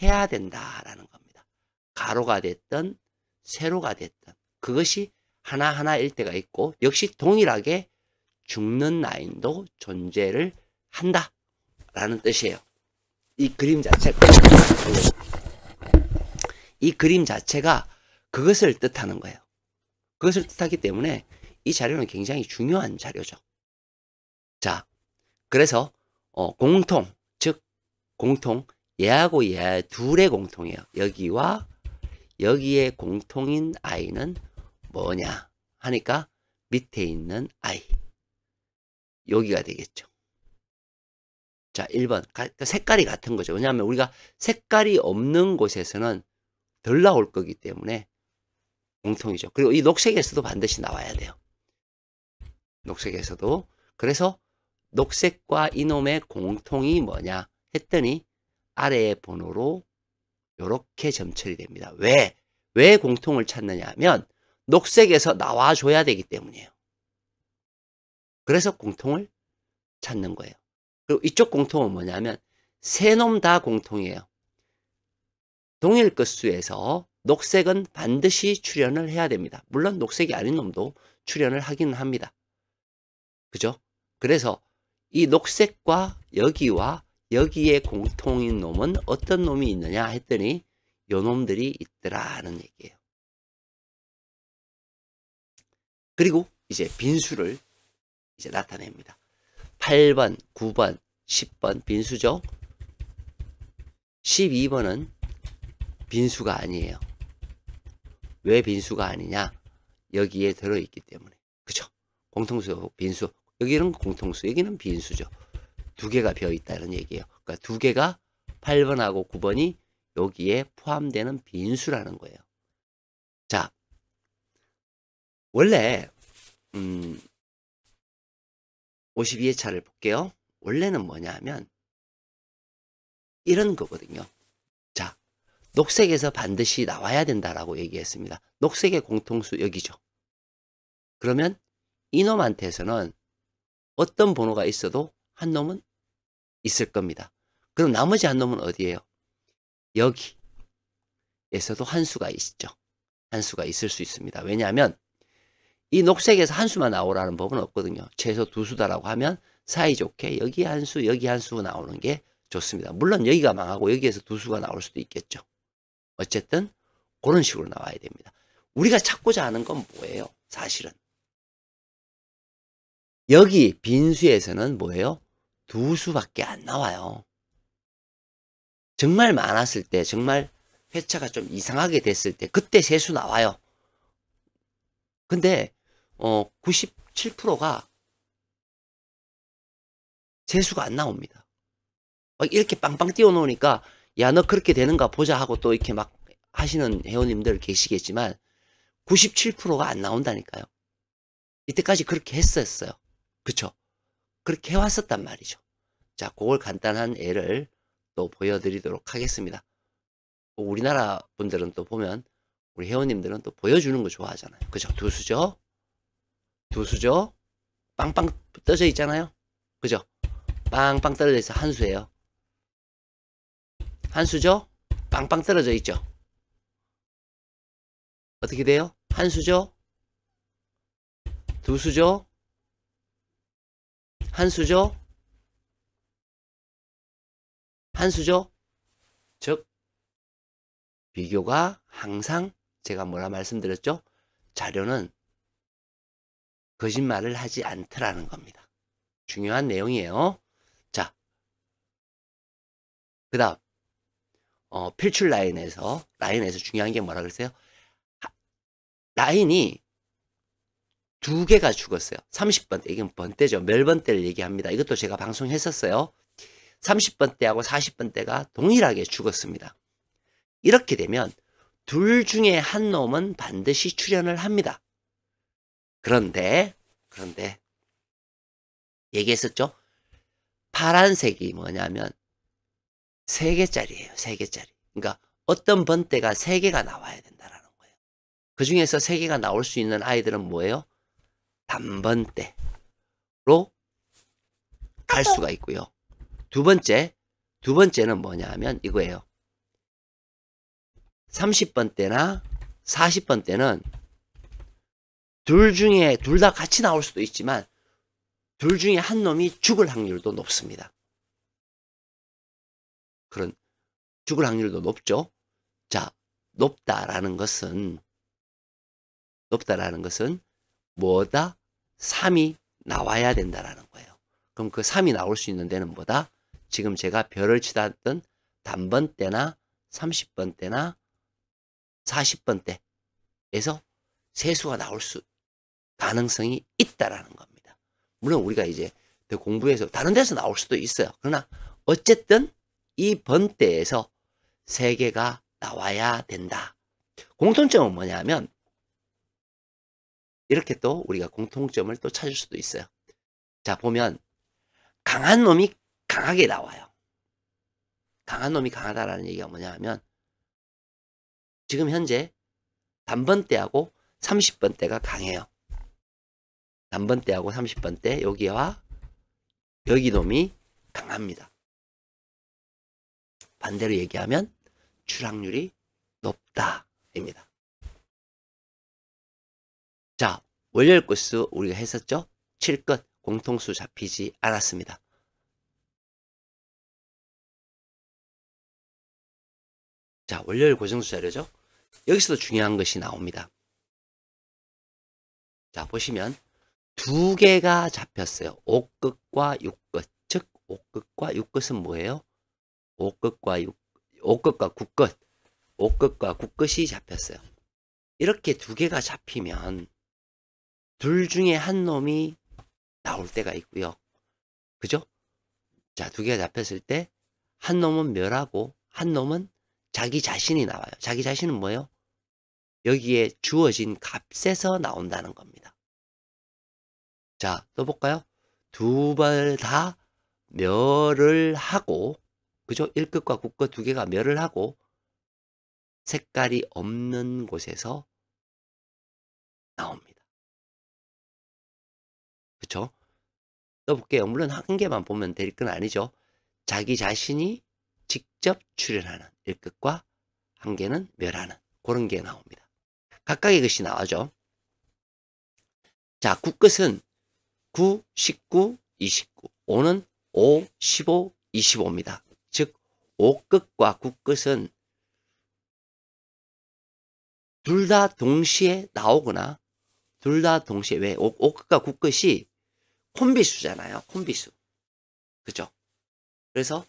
해야 된다라는 겁니다. 가로가 됐든 세로가 됐든 그것이 하나하나일 때가 있고 역시 동일하게 죽는 라인도 존재를 한다라는 뜻이에요. 이 그림 자체가 그것을 뜻하는 거예요. 그것을 뜻하기 때문에 이 자료는 굉장히 중요한 자료죠. 자, 그래서 공통, 즉 공통, 얘하고 얘 둘의 공통이에요. 여기와 여기에 공통인 i는 뭐냐 하니까 밑에 있는 i, 여기가 되겠죠. 자, 1번. 색깔이 같은 거죠. 왜냐하면 우리가 색깔이 없는 곳에서는 덜 나올 거기 때문에 공통이죠. 그리고 이 녹색에서도 반드시 나와야 돼요. 녹색에서도. 그래서 녹색과 이놈의 공통이 뭐냐 했더니 아래의 번호로 이렇게 점철이 됩니다. 왜 공통을 찾느냐 하면 녹색에서 나와줘야 되기 때문이에요. 그래서 공통을 찾는 거예요. 그리고 이쪽 공통은 뭐냐면 세 놈 다 공통이에요. 동일 끝수에서 녹색은 반드시 출연을 해야 됩니다. 물론 녹색이 아닌 놈도 출연을 하기는 합니다. 그죠? 그래서 이 녹색과 여기와 여기에 공통인 놈은 어떤 놈이 있느냐 했더니 요 놈들이 있더라는 얘기예요. 그리고 이제 빈수를 이제 나타냅니다. 8번, 9번, 10번 빈수죠. 12번은 빈수가 아니에요. 왜 빈수가 아니냐? 여기에 들어있기 때문에. 그죠? 공통수, 빈수. 여기는 공통수, 여기는 빈수죠. 두 개가 비어있다는 얘기예요. 그러니까 두 개가 8번하고 9번이 여기에 포함되는 빈수라는 거예요. 자, 원래 52회차를 볼게요. 원래는 뭐냐 하면 이런 거거든요. 자, 녹색에서 반드시 나와야 된다라고 얘기했습니다. 녹색의 공통수 여기죠. 그러면 이놈한테서는 어떤 번호가 있어도 한 놈은 있을 겁니다. 그럼 나머지 한 놈은 어디예요? 여기에서도 한 수가 있죠. 한 수가 있을 수 있습니다. 왜냐하면 이 녹색에서 한 수만 나오라는 법은 없거든요. 최소 두 수다라고 하면 사이좋게 여기 한 수, 여기 한 수 나오는 게 좋습니다. 물론 여기가 망하고 여기에서 두 수가 나올 수도 있겠죠. 어쨌든 그런 식으로 나와야 됩니다. 우리가 찾고자 하는 건 뭐예요? 사실은 여기 빈수에서는 뭐예요? 두 수밖에 안 나와요. 정말 많았을 때, 정말 회차가 좀 이상하게 됐을 때 그때 세 수 나와요. 근데 97%가 세수가 안 나옵니다. 이렇게 빵빵 띄워 놓으니까 야, 너 그렇게 되는가 보자 하고 또 이렇게 막 하시는 회원님들 계시겠지만 97%가 안 나온다니까요. 이때까지 그렇게 했었어요. 그쵸? 그렇게 해왔었단 말이죠. 자, 그걸 간단한 예를 또 보여드리도록 하겠습니다. 우리나라 분들은 또 보면 우리 회원님들은 또 보여주는 거 좋아하잖아요. 그죠? 두 수죠? 두 수죠? 빵빵 떠져 있잖아요. 그죠? 빵빵 떨어져 있어. 한 수예요. 한 수죠? 빵빵 떨어져 있죠. 어떻게 돼요? 한 수죠? 두 수죠? 한 수죠? 한 수죠? 즉 비교가 항상 제가 뭐라 말씀드렸죠? 자료는 거짓말을 하지 않더라는 겁니다. 중요한 내용이에요. 자, 그 다음 필출 라인에서 중요한 게 뭐라 그랬어요? 라인이 2개가 죽었어요. 30번대. 이건 번대죠. 멸번대를 얘기합니다. 이것도 제가 방송했었어요. 30번대하고 40번대가 동일하게 죽었습니다. 이렇게 되면 둘 중에 한 놈은 반드시 출현을 합니다. 그런데 얘기했었죠? 파란색이 뭐냐면 3개짜리예요. 3개짜리. 그러니까 어떤 번대가 3개가 나와야 된다라는 거예요. 그 중에서 3개가 나올 수 있는 아이들은 뭐예요? 단번대로 갈 수가 있고요. 두 번째는 뭐냐 하면 이거예요. 30번대나 40번대는 둘 다 같이 나올 수도 있지만 둘 중에 한 놈이 죽을 확률도 높습니다. 죽을 확률도 높죠. 자, 높다라는 것은 뭐다? 3이 나와야 된다라는 거예요. 그럼 그 3이 나올 수 있는 데는 뭐다? 지금 제가 별을 치닫던 단번대나 30번대나 40번대에서 세수가 나올 가능성이 있다라는 겁니다. 물론 우리가 이제 더 공부해서 다른 데서 나올 수도 있어요. 그러나 어쨌든 이 번대에서 3개가 나와야 된다. 공통점은 뭐냐면 이렇게 또 우리가 공통점을 또 찾을 수도 있어요. 자, 보면 강한 놈이 강하게 나와요. 강한 놈이 강하다라는 얘기가 뭐냐 하면 지금 현재 단번대하고 30번대가 강해요. 단번대하고 30번대 여기와 여기 놈이 강합니다. 반대로 얘기하면 출항률이 높다입니다. 자, 월요일 코스 우리가 했었죠? 7끝 공통수 잡히지 않았습니다. 자, 월요일 고정수 자료죠? 여기서도 중요한 것이 나옵니다. 자, 보시면 2개가 잡혔어요. 5끝과 6끝. 즉 5끝과 6끝은 뭐예요? 5끝과 9끝. 5끝과 9끝이 잡혔어요. 이렇게 2개가 잡히면 둘 중에 한 놈이 나올 때가 있고요. 그죠? 자, 2개가 잡혔을 때 한 놈은 멸하고 한 놈은 자기 자신이 나와요. 자기 자신은 뭐예요? 여기에 주어진 값에서 나온다는 겁니다. 자, 또 볼까요? 2번 다 멸을 하고, 그죠? 1끝과 9끝 2개가 멸을 하고, 색깔이 없는 곳에서 나옵니다. 그쵸? 떠볼게요. 물론 한 개만 보면 될 건 아니죠. 자기 자신이 직접 출현하는 1끝과 한 개는 멸하는 그런 게 나옵니다. 각각의 것이 나오죠. 자, 9끝은 9, 19, 29. 5는 5, 15, 25입니다. 즉 5끝과 9끝은 둘 다 동시에 나오거나 둘 다 동시에 왜 5끝과 9끝이 콤비수잖아요. 콤비수. 그죠? 그래서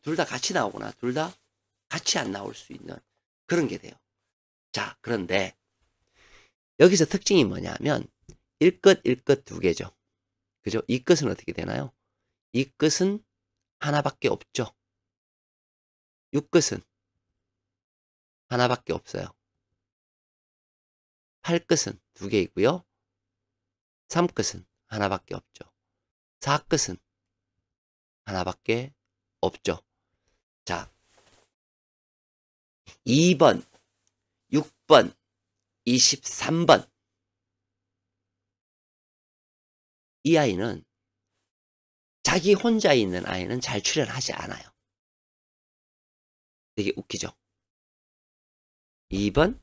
둘 다 같이 나오거나 둘 다 같이 안 나올 수 있는 그런 게 돼요. 자, 그런데 여기서 특징이 뭐냐면 1끝, 1끝 2개죠. 그죠? 2끝은 어떻게 되나요? 2끝은 하나밖에 없죠. 6끝은 하나밖에 없어요. 8끝은 2개 있고요. 3끝은 하나밖에 없죠. 4끝은 하나밖에 없죠. 자, 2번, 6번, 23번. 이 아이는 자기 혼자 있는 아이는 잘 출현하지 않아요. 되게 웃기죠? 2번,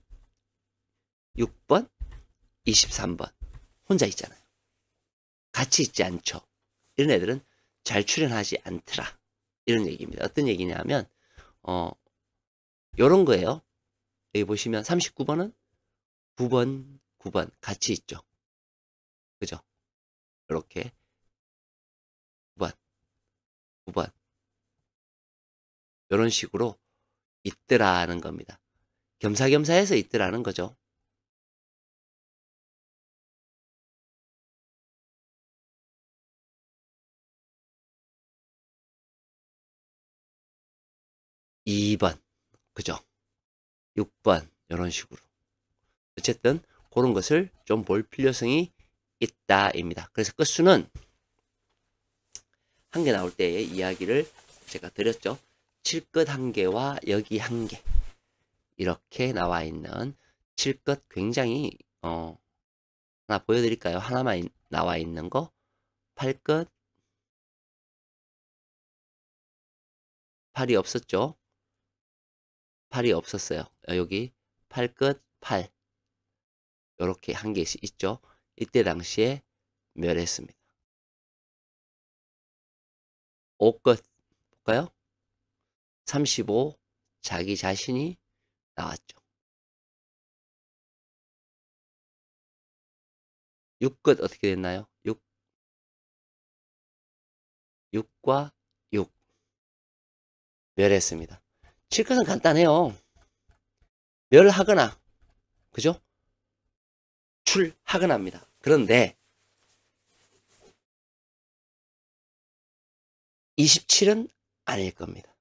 6번, 23번. 혼자 있잖아요. 같이 있지 않죠. 이런 애들은 잘 출현하지 않더라. 이런 얘기입니다. 어떤 얘기냐면 요런 거예요. 여기 보시면 39번은 9번, 9번 같이 있죠. 그죠? 이렇게 9번, 9번 이런 식으로 있더라는 겁니다. 겸사겸사해서 있더라는 거죠. 2번, 그죠? 6번, 이런 식으로. 어쨌든, 그런 것을 좀 볼 필요성이 있다입니다. 그래서 끝수는 한 개 나올 때의 이야기를 제가 드렸죠. 칠끝 한 개와 여기 한 개. 이렇게 나와 있는 칠끝 굉장히, 하나 보여드릴까요? 하나만 나와 있는 거. 팔끝, 팔이 없었죠? 팔이 없었어요. 여기 팔끝, 팔. 요렇게 한 개씩 있죠. 이때 당시에 멸했습니다. 5끝 볼까요? 35 자기 자신이 나왔죠. 6끝 어떻게 됐나요? 6과 6 멸했습니다. 7끝은 간단해요. 멸하거나 그죠? 출하거나 합니다. 그런데 27은 아닐 겁니다.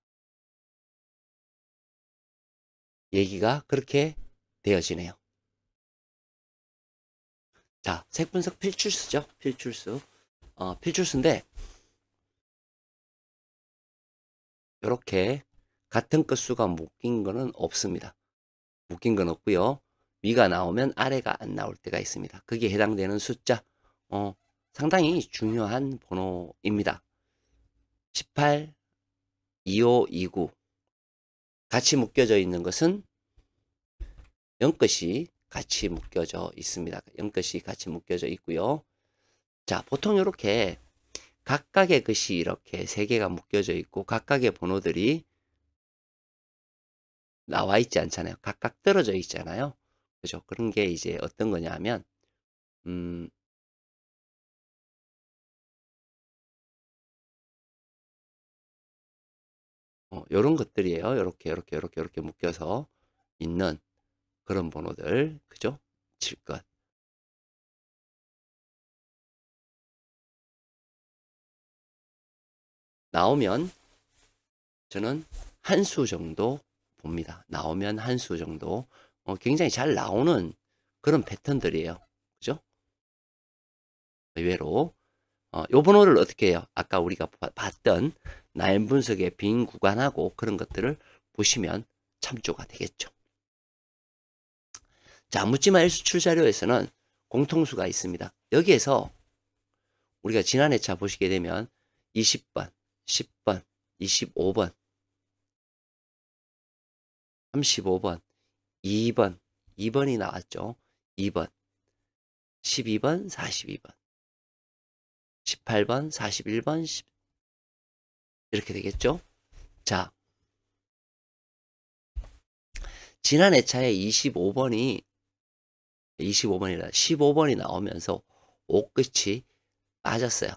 얘기가 그렇게 되어지네요. 자, 색분석 필출수죠. 필출수. 필출수인데 이렇게 같은 끝수가 묶인 거는 없습니다. 묶인 건 없고요. 위가 나오면 아래가 안 나올 때가 있습니다. 그게 해당되는 숫자. 상당히 중요한 번호입니다. 18, 25, 29 같이 묶여져 있는 것은 0끝이 같이 묶여져 있습니다. 0끝이 같이 묶여져 있고요. 자, 보통 이렇게 각각의 것이 이렇게 3개가 묶여져 있고 각각의 번호들이 나와 있지 않잖아요. 각각 떨어져 있잖아요. 그죠? 그런 게 이제 어떤 거냐 하면 요런 것들이에요. 이렇게 묶여서 있는 그런 번호들. 그죠? 7끝. 나오면 저는 한 수 정도 봅니다. 나오면 한 수 정도. 굉장히 잘 나오는 그런 패턴들이에요. 그죠? 의외로. 요 번호를 어떻게 해요? 아까 우리가 봤던 나인 분석의 빈 구간하고 그런 것들을 보시면 참조가 되겠죠. 자, 묻지마 일수 출자료에서는 공통수가 있습니다. 여기에서 우리가 지난 회차 보시게 되면 20번, 10번, 25번, 35번, 2번, 2번이 나왔죠. 2번, 12번, 42번, 18번, 41번, 이렇게 되겠죠. 자, 지난 회차에 25번이라 15번이 나오면서 5끝이 빠졌어요.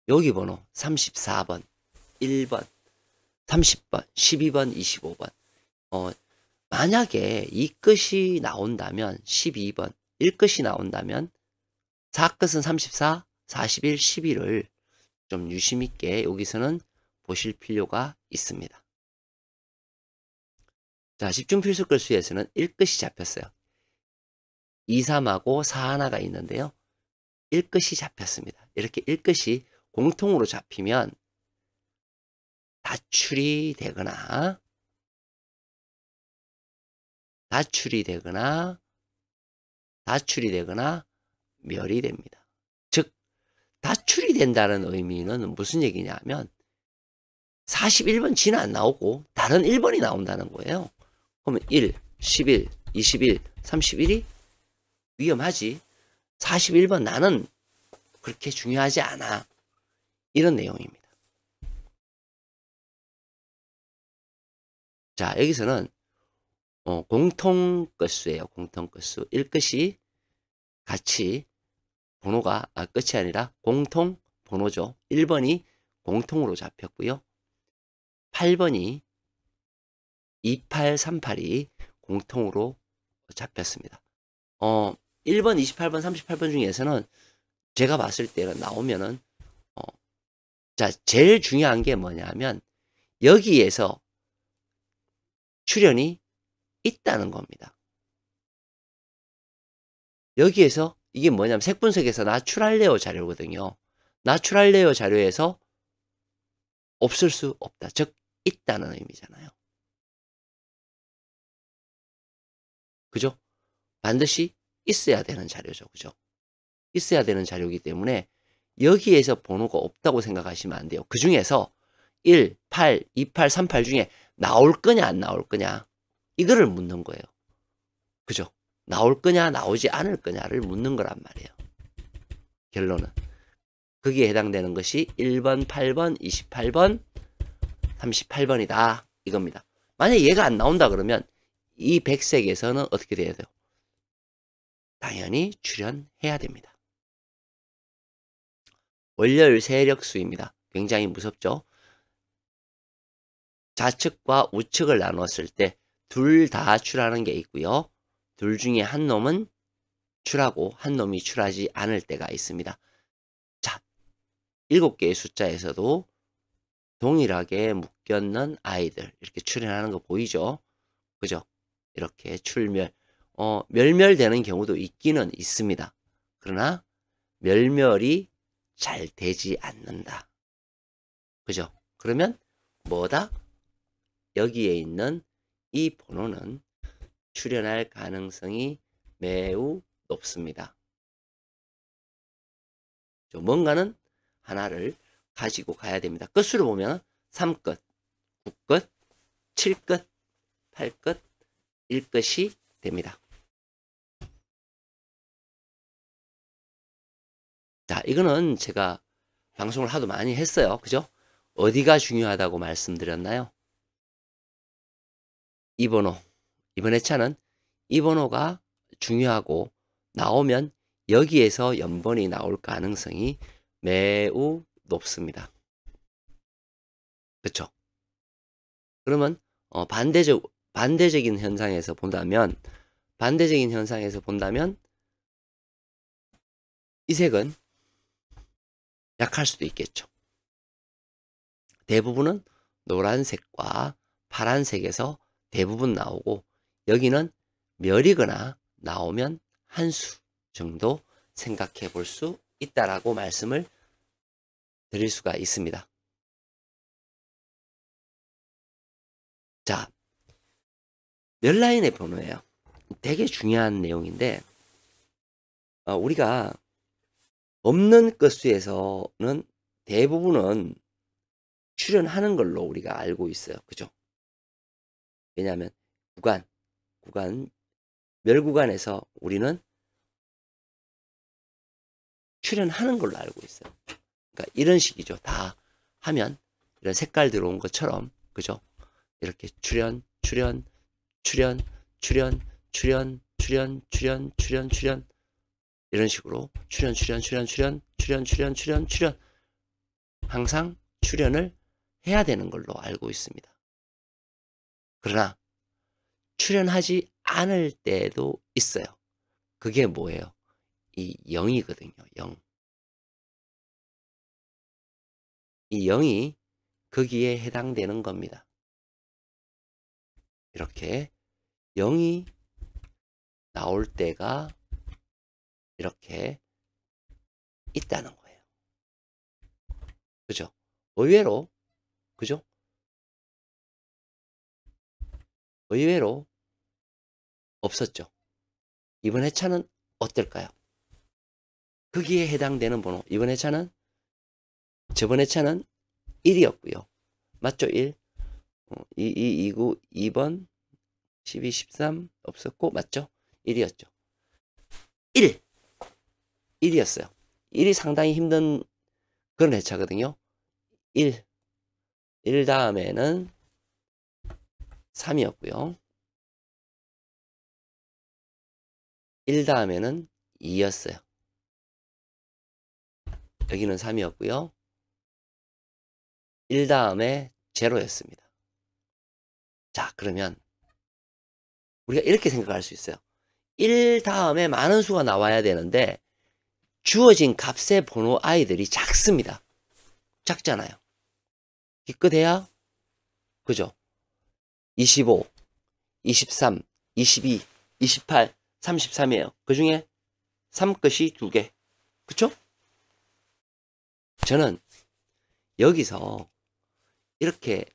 여기 번호 34번, 1번, 30번, 12번, 25번. 만약에 이 끝이 나온다면 12번, 1끝이 나온다면 4끝은 34, 41, 12를 좀 유심있게 여기서는 보실 필요가 있습니다. 자, 집중필수 끌수에서는 1끝이 잡혔어요. 2, 3하고 4 하나가 있는데요. 1끝이 잡혔습니다. 이렇게 1끝이 공통으로 잡히면 다출이 되거나 멸이 됩니다. 즉 다출이 된다는 의미는 무슨 얘기냐면 41번 지는 안 나오고 다른 1번이 나온다는 거예요. 그러면 1, 11, 21, 31이 위험하지. 41번 나는 그렇게 중요하지 않아. 이런 내용입니다. 자, 여기서는 공통끝수예요. 공통끝수. 1끝이 같이 번호가 끝이 아니라 공통 번호죠. 1번이 공통으로 잡혔고요. 8번이 2838이 공통으로 잡혔습니다. 1번, 28번, 38번 중에서는 제가 봤을 때는 나오면은 자, 제일 중요한 게 뭐냐면 여기에서 출연이 있다는 겁니다. 여기에서 이게 뭐냐면 색분석에서 나추랄레어 자료거든요. 나추랄레어 자료에서 없을 수 없다. 즉 있다는 의미잖아요. 그죠? 반드시 있어야 되는 자료죠. 그죠? 있어야 되는 자료이기 때문에 여기에서 번호가 없다고 생각하시면 안 돼요. 그 중에서 1, 8, 28, 38 중에 나올 거냐 안 나올 거냐 이거를 묻는 거예요. 그죠? 나올 거냐 나오지 않을 거냐를 묻는 거란 말이에요. 결론은. 거기에 해당되는 것이 1번, 8번, 28번, 38번이다. 이겁니다. 만약에 얘가 안 나온다 그러면 이 백색에서는 어떻게 돼야 돼요? 당연히 출연해야 됩니다. 월요일 세력수입니다. 굉장히 무섭죠? 좌측과 우측을 나눴을 때 둘 다 출하는 게 있고요. 둘 중에 한 놈은 출하고 한 놈이 출하지 않을 때가 있습니다. 자, 7개의 숫자에서도 동일하게 묶였는 아이들 이렇게 출현하는 거 보이죠? 그죠? 이렇게 출멸 멸멸되는 경우도 있기는 있습니다. 그러나 멸멸이 잘 되지 않는다. 그죠? 그러면 뭐다? 여기에 있는 이 번호는 출현할 가능성이 매우 높습니다. 뭔가는 하나를 가지고 가야 됩니다. 끝수로 보면 3끝, 9끝, 7끝, 8끝, 1끝이 됩니다. 자, 이거는 제가 방송을 하도 많이 했어요. 그죠? 어디가 중요하다고 말씀드렸나요? 이 번호. 이번 회차는 이 번호가 중요하고 나오면 여기에서 연번이 나올 가능성이 매우 높습니다. 그렇죠? 그러면 반대적인 현상에서 본다면 이 색은 약할 수도 있겠죠. 대부분은 노란색과 파란색에서 대부분 나오고 여기는 멸이거나 나오면 한 수 정도 생각해 볼 수 있다라고 말씀을 드릴 수가 있습니다. 자, 멸라인의 번호예요. 되게 중요한 내용인데 우리가 없는 끝수에서는 대부분은 출현하는 걸로 우리가 알고 있어요. 그죠? 왜냐하면 멸구간에서 우리는 출현하는 걸로 알고 있어요. 그러니까 이런 식이죠. 다 하면 이런 색깔 들어온 것처럼 그죠? 이렇게 출현 이런 식으로 출현 항상 출현을 해야 되는 걸로 알고 있습니다. 그러나 출현하지 않을 때도 있어요. 그게 뭐예요? 이 0이거든요. 0. 이 0이 거기에 해당되는 겁니다. 이렇게 0이 나올 때가 이렇게 있다는 거예요. 그죠? 의외로 그죠? 의외로 없었죠. 이번 회차는 어떨까요? 거기에 해당되는 번호. 이번 회차는 저번 회차는 1이었고요. 맞죠? 1. 22, 29, 2번 12, 13 없었고 맞죠? 1이었죠. 1이었어요. 1이 상당히 힘든 그런 회차거든요. 1 다음에는 3이었고요. 1 다음에는 2였어요. 여기는 3이었고요. 1 다음에 0였습니다. 자, 그러면 우리가 이렇게 생각할 수 있어요. 1 다음에 많은 수가 나와야 되는데 주어진 값의 번호 아이들이 작습니다. 작잖아요. 기껏해야 그죠? 25, 23, 22, 28, 33이에요. 그 중에 3끝이 2개. 그쵸? 저는 여기서 이렇게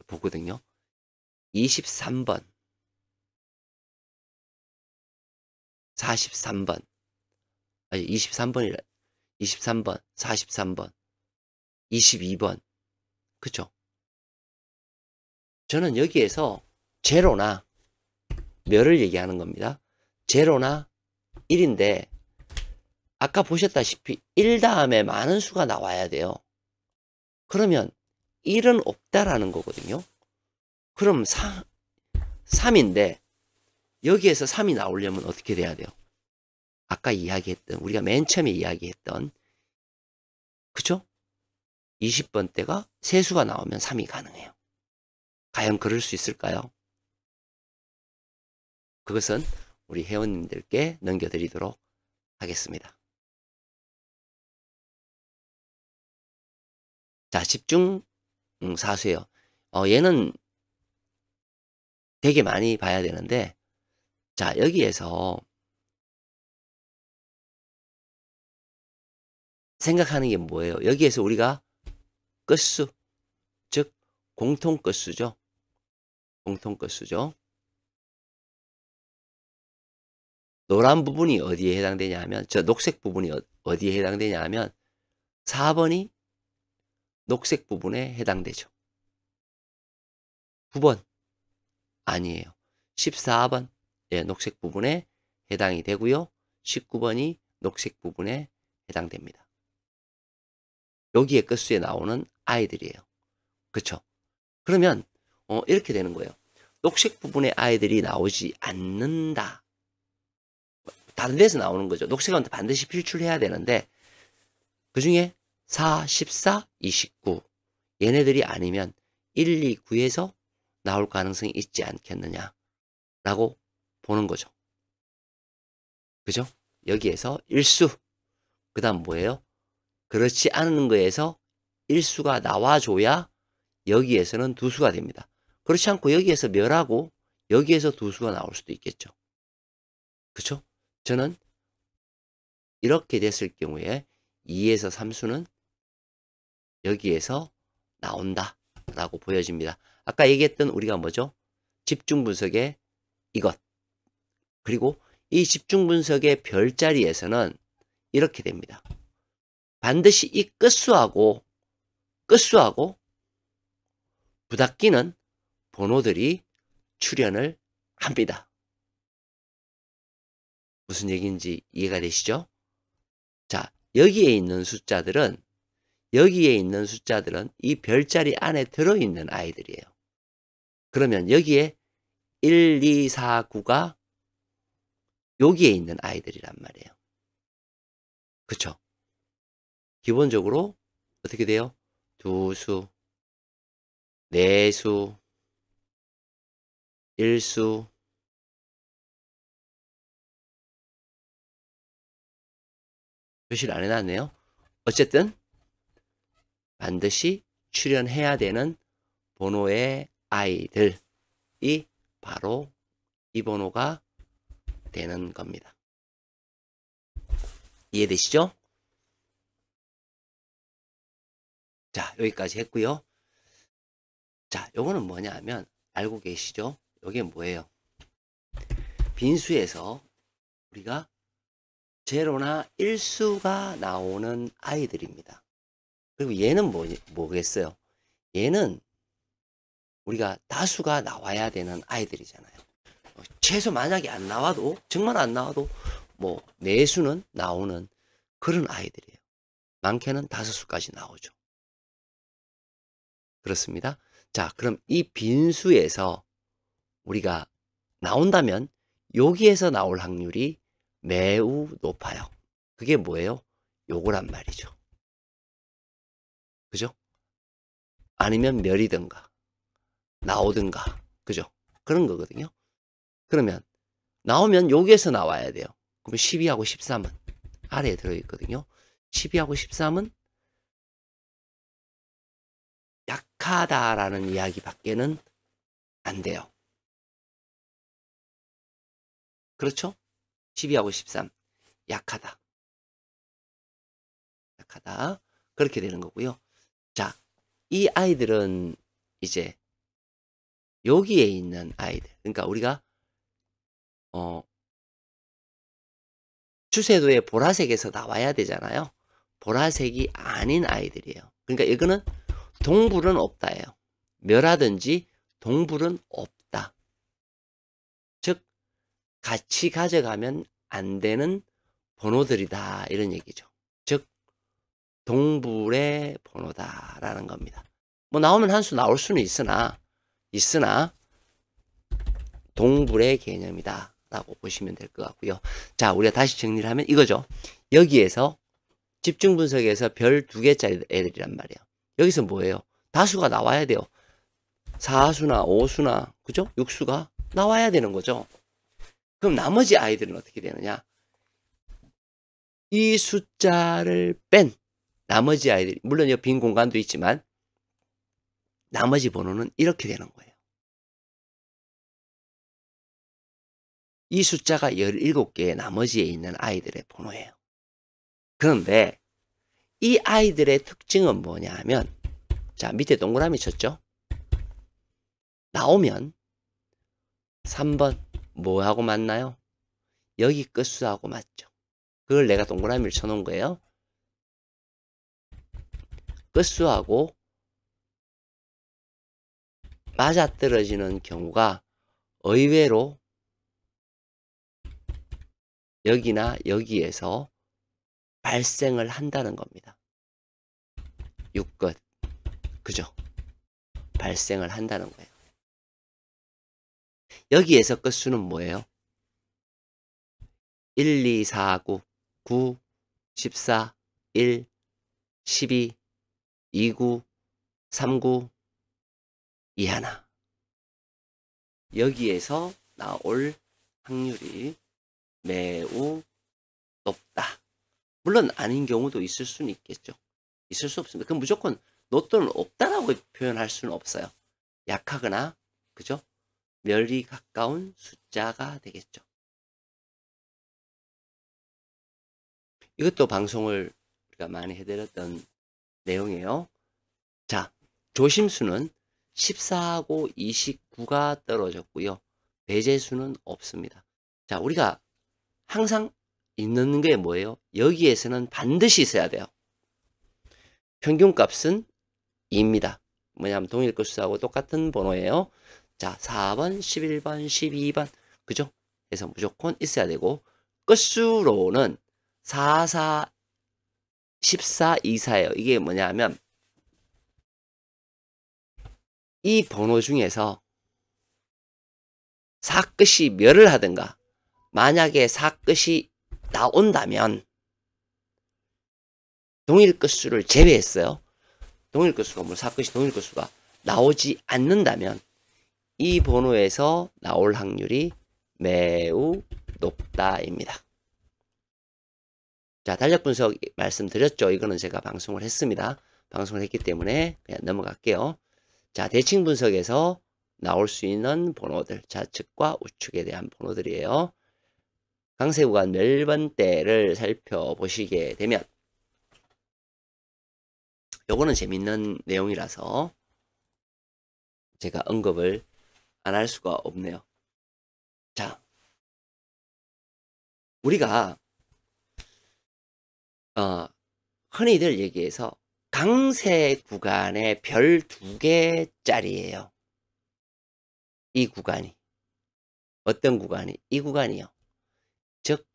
보거든요. 23번, 43번, 아니 23번이라 23번, 43번, 22번. 그쵸? 저는 여기에서 제로나 몇을 얘기하는 겁니다. 제로나 1인데 아까 보셨다시피 1 다음에 많은 수가 나와야 돼요. 그러면 1은 없다라는 거거든요. 그럼 3인데 여기에서 3이 나오려면 어떻게 돼야 돼요? 아까 이야기했던, 우리가 맨 처음에 이야기했던, 그쵸? 20번 대가 세수가 나오면 3이 가능해요. 과연 그럴 수 있을까요? 그것은 우리 회원님들께 넘겨드리도록 하겠습니다. 자, 집중 사수예요. 얘는 되게 많이 봐야 되는데, 자, 여기에서 생각하는 게 뭐예요? 여기에서 우리가 끝수, 즉 공통 끝수죠. 공통 끝수죠. 노란 부분이 어디에 해당되냐 하면, 저 녹색 부분이 어디에 해당되냐 하면 4번이 녹색 부분에 해당되죠. 9번 아니에요. 14번 녹색 부분에 해당이 되고요. 19번이 녹색 부분에 해당됩니다. 여기에 끝수에 나오는 아이들이에요. 그쵸? 그러면 이렇게 되는 거예요. 녹색 부분의 아이들이 나오지 않는다. 다른 데서 나오는 거죠. 녹색은 반드시 필출해야 되는데 그 중에 4, 14, 29 얘네들이 아니면 1, 2, 9에서 나올 가능성이 있지 않겠느냐 라고 보는 거죠. 그죠? 여기에서 일수, 그 다음 뭐예요? 그렇지 않은 거에서 일수가 나와줘야 여기에서는 두수가 됩니다. 그렇지 않고 여기에서 멸하고 여기에서 두수가 나올 수도 있겠죠. 그쵸? 저는 이렇게 됐을 경우에 2에서 3수는 여기에서 나온다 라고 보여집니다. 아까 얘기했던 우리가 뭐죠? 집중 분석의 이것, 그리고 이 집중 분석의 별자리에서는 이렇게 됩니다. 반드시 이 끝수하고 부닫기는 번호들이 출현을 합니다. 무슨 얘기인지 이해가 되시죠? 자, 여기에 있는 숫자들은 이 별자리 안에 들어있는 아이들이에요. 그러면 여기에 1, 2, 4, 9가 여기에 있는 아이들이란 말이에요. 그쵸? 기본적으로 어떻게 돼요? 두수, 네수, 일수, 표시를 안 해놨네요. 어쨌든 반드시 출현해야 되는 번호의 아이들이 바로 이 번호가 되는 겁니다. 이해되시죠? 자, 여기까지 했고요. 자, 요거는 뭐냐 하면 알고 계시죠? 요게 뭐예요? 빈수에서 우리가 제로나 일수가 나오는 아이들입니다. 그리고 얘는 뭐겠어요? 얘는 우리가 다수가 나와야 되는 아이들이잖아요. 최소 만약에 안 나와도, 정말 안 나와도 뭐 내수는 나오는 그런 아이들이에요. 많게는 5수까지 나오죠. 그렇습니다. 자, 그럼 이 빈수에서 우리가 나온다면 여기에서 나올 확률이 매우 높아요. 그게 뭐예요? 요거란 말이죠. 그죠? 아니면 멸이든가 나오든가, 그죠? 그런 거거든요. 그러면 나오면 여기에서 나와야 돼요. 그럼 12하고 13은 아래에 들어있거든요. 12하고 13은 약하다라는 이야기밖에는 안 돼요. 그렇죠? 12하고 13. 약하다. 약하다. 그렇게 되는 거고요. 자, 이 아이들은 이제 여기에 있는 아이들. 그러니까 우리가 주세도의 보라색에서 나와야 되잖아요. 보라색이 아닌 아이들이에요. 그러니까 이거는 동불은 없다예요. 멸하든지 동불은 없다. 즉 같이 가져가면 안 되는 번호들이다 이런 얘기죠. 즉 동불의 번호다라는 겁니다. 뭐 나오면 한 수 나올 수는 있으나 동불의 개념이다 라고 보시면 될 것 같고요. 자, 우리가 다시 정리를 하면 이거죠. 여기에서 집중 분석에서 별 2개짜리 애들이란 말이에요. 여기서 뭐예요? 다수가 나와야 돼요. 4수나 5수나 그죠? 6수가 나와야 되는 거죠. 그럼 나머지 아이들은 어떻게 되느냐? 이 숫자를 뺀 나머지 아이들이, 물론 여기 빈 공간도 있지만 나머지 번호는 이렇게 되는 거예요. 이 숫자가 17개의 나머지에 있는 아이들의 번호예요. 그런데 이 아이들의 특징은 뭐냐 하면, 자, 밑에 동그라미 쳤죠? 나오면 3번 뭐하고 맞나요? 여기 끝수하고 맞죠. 그걸 내가 동그라미를 쳐놓은 거예요. 끝수하고 맞아떨어지는 경우가 의외로 여기나 여기에서 발생을 한다는 겁니다. 6끝. 그죠? 발생을 한다는 거예요. 여기에서 끝수는 뭐예요? 1, 2, 4, 9, 9, 14, 1, 12, 29, 39, 21. 여기에서 나올 확률이 매우 높다. 물론 아닌 경우도 있을 수는 있겠죠. 있을 수 없습니다. 그럼 무조건 노또는 없다라고 표현할 수는 없어요. 약하거나, 그죠? 멸이 가까운 숫자가 되겠죠. 이것도 방송을 우리가 많이 해드렸던 내용이에요. 자, 조심수는 14하고 29가 떨어졌고요. 배제수는 없습니다. 자, 우리가 항상 있는 게 뭐예요? 여기에서는 반드시 있어야 돼요. 평균값은 2입니다. 뭐냐면 동일 끝수하고 똑같은 번호예요. 자, 4번, 11번, 12번. 그죠? 그래서 무조건 있어야 되고, 끝수로는 4, 4, 14, 24예요. 이게 뭐냐면 이 번호 중에서 4끝이 멸을 하든가, 만약에 4끝이 나온다면 동일 끝수를 제외했어요. 동일 끝수가 뭐 4끝이 동일 끝수가 나오지 않는다면 이 번호에서 나올 확률이 매우 높다입니다. 자, 달력 분석 말씀드렸죠. 이거는 제가 방송을 했습니다. 방송을 했기 때문에 그냥 넘어갈게요. 자, 대칭 분석에서 나올 수 있는 번호들, 좌측과 우측에 대한 번호들이에요. 강세 구간 몇 번대를 살펴보시게 되면, 요거는 재밌는 내용이라서 제가 언급을 안 할 수가 없네요. 자, 우리가 흔히들 얘기해서 강세 구간에 별 2개짜리예요. 이 구간이. 어떤 구간이? 이 구간이요. 즉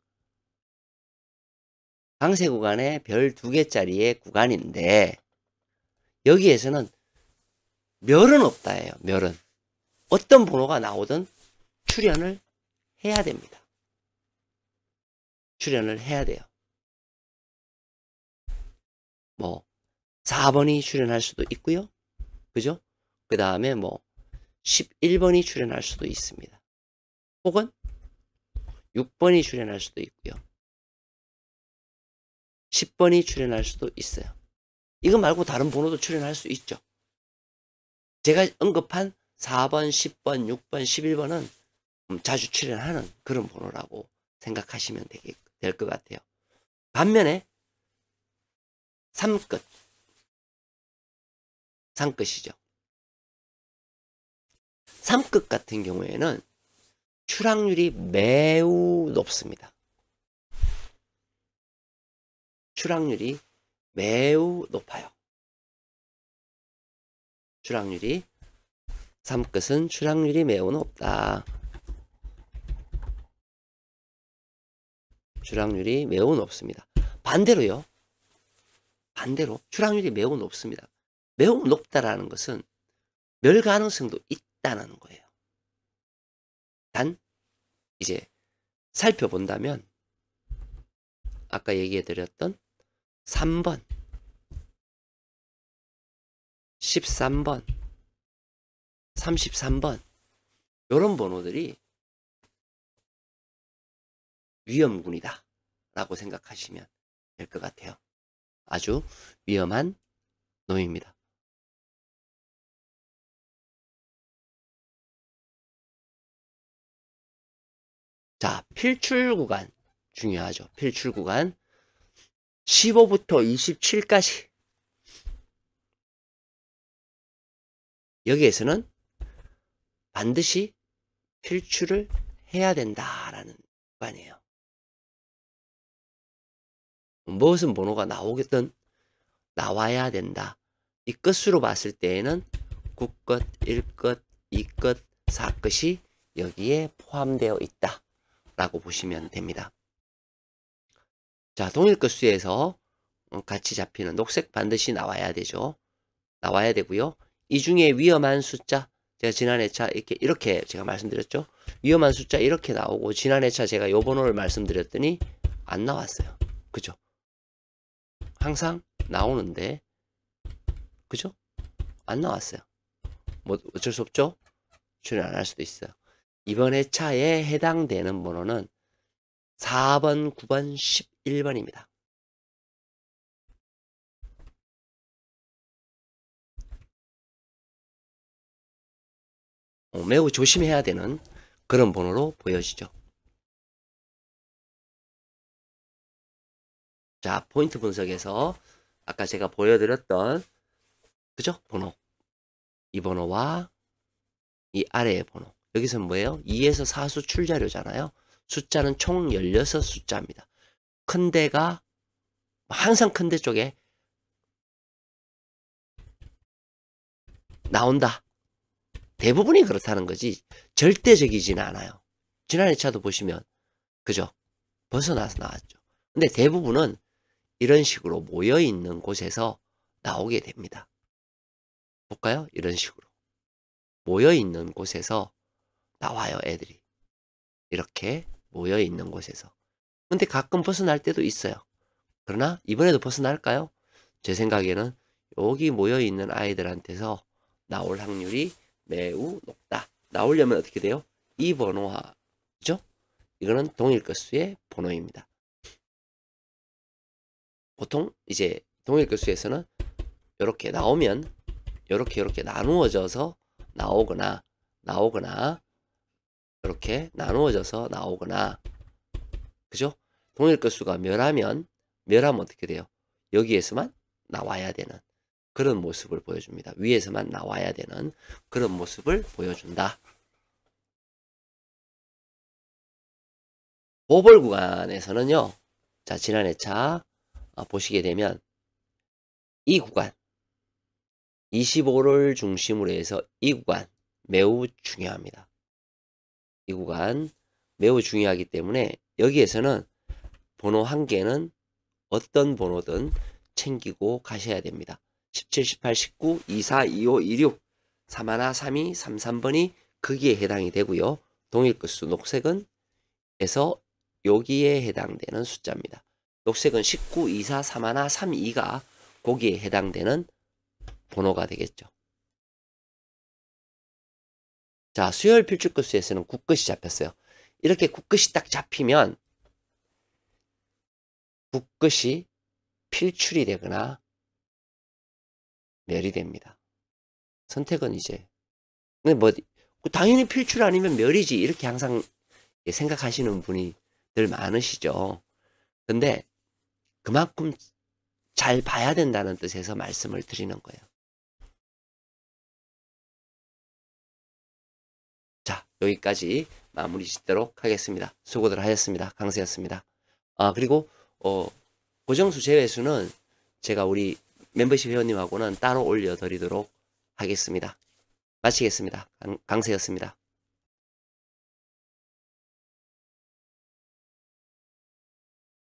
강세 구간에 별 2개짜리의 구간인데 여기에서는 멸은 없다예요. 멸은. 어떤 번호가 나오든 출현을 해야 됩니다. 출현을 해야 돼요. 뭐 4번이 출현할 수도 있고요. 그죠? 그 다음에 뭐 11번이 출현할 수도 있습니다. 혹은 6번이 출현할 수도 있고요. 10번이 출현할 수도 있어요. 이거 말고 다른 번호도 출현할 수 있죠. 제가 언급한 4번, 10번, 6번, 11번은 자주 출연하는 그런 번호라고 생각하시면 될 것 같아요. 반면에 3끝, 3끝이죠. 3끝 같은 경우에는 출항률이 매우 높습니다. 출항률이 매우 높아요. 출항률이 3끝은 출항률이 매우 높다. 출항률이 매우 높습니다. 반대로요. 반대로 출항률이 매우 높습니다. 매우 높다라는 것은 멸 가능성도 있다는 거예요. 단 이제 살펴본다면 아까 얘기해드렸던 3번, 13번, 33번 이런 번호들이 위험군이다 라고 생각하시면 될 것 같아요. 아주 위험한 놈입니다. 자, 필출 구간 중요하죠. 필출 구간 15부터 27까지 여기에서는 반드시 필출을 해야 된다라는 구간이에요. 무엇은 번호가 나오겠든 나와야 된다. 이 끝으로 봤을 때에는 9끝, 1끝, 2끝, 4끝이 여기에 포함되어 있다 라고 보시면 됩니다. 자, 동일끝 수에서 같이 잡히는 녹색 반드시 나와야 되죠. 나와야 되고요. 이 중에 위험한 숫자, 제가 지난 회차 이렇게 제가 말씀드렸죠. 위험한 숫자 이렇게 나오고, 지난 회차 제가 요 번호를 말씀드렸더니 안 나왔어요. 그죠? 항상 나오는데, 그죠? 안 나왔어요. 뭐 어쩔 수 없죠? 출연 안 할 수도 있어요. 이번 회차에 해당되는 번호는 4번, 9번, 11번입니다. 매우 조심해야 되는 그런 번호로 보여지죠. 자, 포인트 분석에서 아까 제가 보여드렸던 그죠? 번호. 이 번호와 이 아래의 번호. 여기서는 뭐예요? 2에서 4수 출자료잖아요. 숫자는 총 16숫자입니다. 큰 데가 항상 큰 데 쪽에 나온다. 대부분이 그렇다는 거지 절대적이지는 않아요. 지난 회차도 보시면 그죠? 벗어나서 나왔죠. 근데 대부분은 이런 식으로 모여있는 곳에서 나오게 됩니다. 볼까요? 이런 식으로 모여있는 곳에서 나와요. 애들이 이렇게 모여있는 곳에서. 근데 가끔 벗어날 때도 있어요. 그러나 이번에도 벗어날까요? 제 생각에는 여기 모여있는 아이들한테서 나올 확률이 매우 높다. 나오려면 어떻게 돼요? 이 번호와 그죠? 이거는 동일끝수의 번호입니다. 보통 이제 동일끝수에서는 이렇게 나오면 이렇게 나누어져서 나오거나 이렇게 나누어져서 나오거나 그죠? 동일끝수가 멸하면 어떻게 돼요? 여기에서만 나와야 되는 그런 모습을 보여줍니다. 위에서만 나와야 되는 그런 모습을 보여준다. 보벌 구간에서는요. 자, 지난 회차 보시게 되면 이 구간 25를 중심으로 해서 이 구간 매우 중요합니다. 이 구간 매우 중요하기 때문에 여기에서는 번호 한 개는 어떤 번호든 챙기고 가셔야 됩니다. 17, 18, 19, 24, 25, 26, 31, 32, 33번이 거기에 해당이 되고요. 동일끝수 녹색은 에서 여기에 해당되는 숫자입니다. 녹색은 19, 24, 31, 32가 거기에 해당되는 번호가 되겠죠. 자, 수열 필출끝수에서는 9끝이 잡혔어요. 이렇게 9끝이 딱 잡히면 9끝이 필출이 되거나 멸이 됩니다. 선택은 이제 근데 뭐 당연히 필출 아니면 멸이지 이렇게 항상 생각하시는 분이 늘 많으시죠. 근데 그만큼 잘 봐야 된다는 뜻에서 말씀을 드리는 거예요. 자, 여기까지 마무리 짓도록 하겠습니다. 수고들 하셨습니다. 강세였습니다. 아, 그리고 고정수 제외수는 제가 우리 멤버십 회원님하고는 따로 올려드리도록 하겠습니다. 마치겠습니다. 강세였습니다.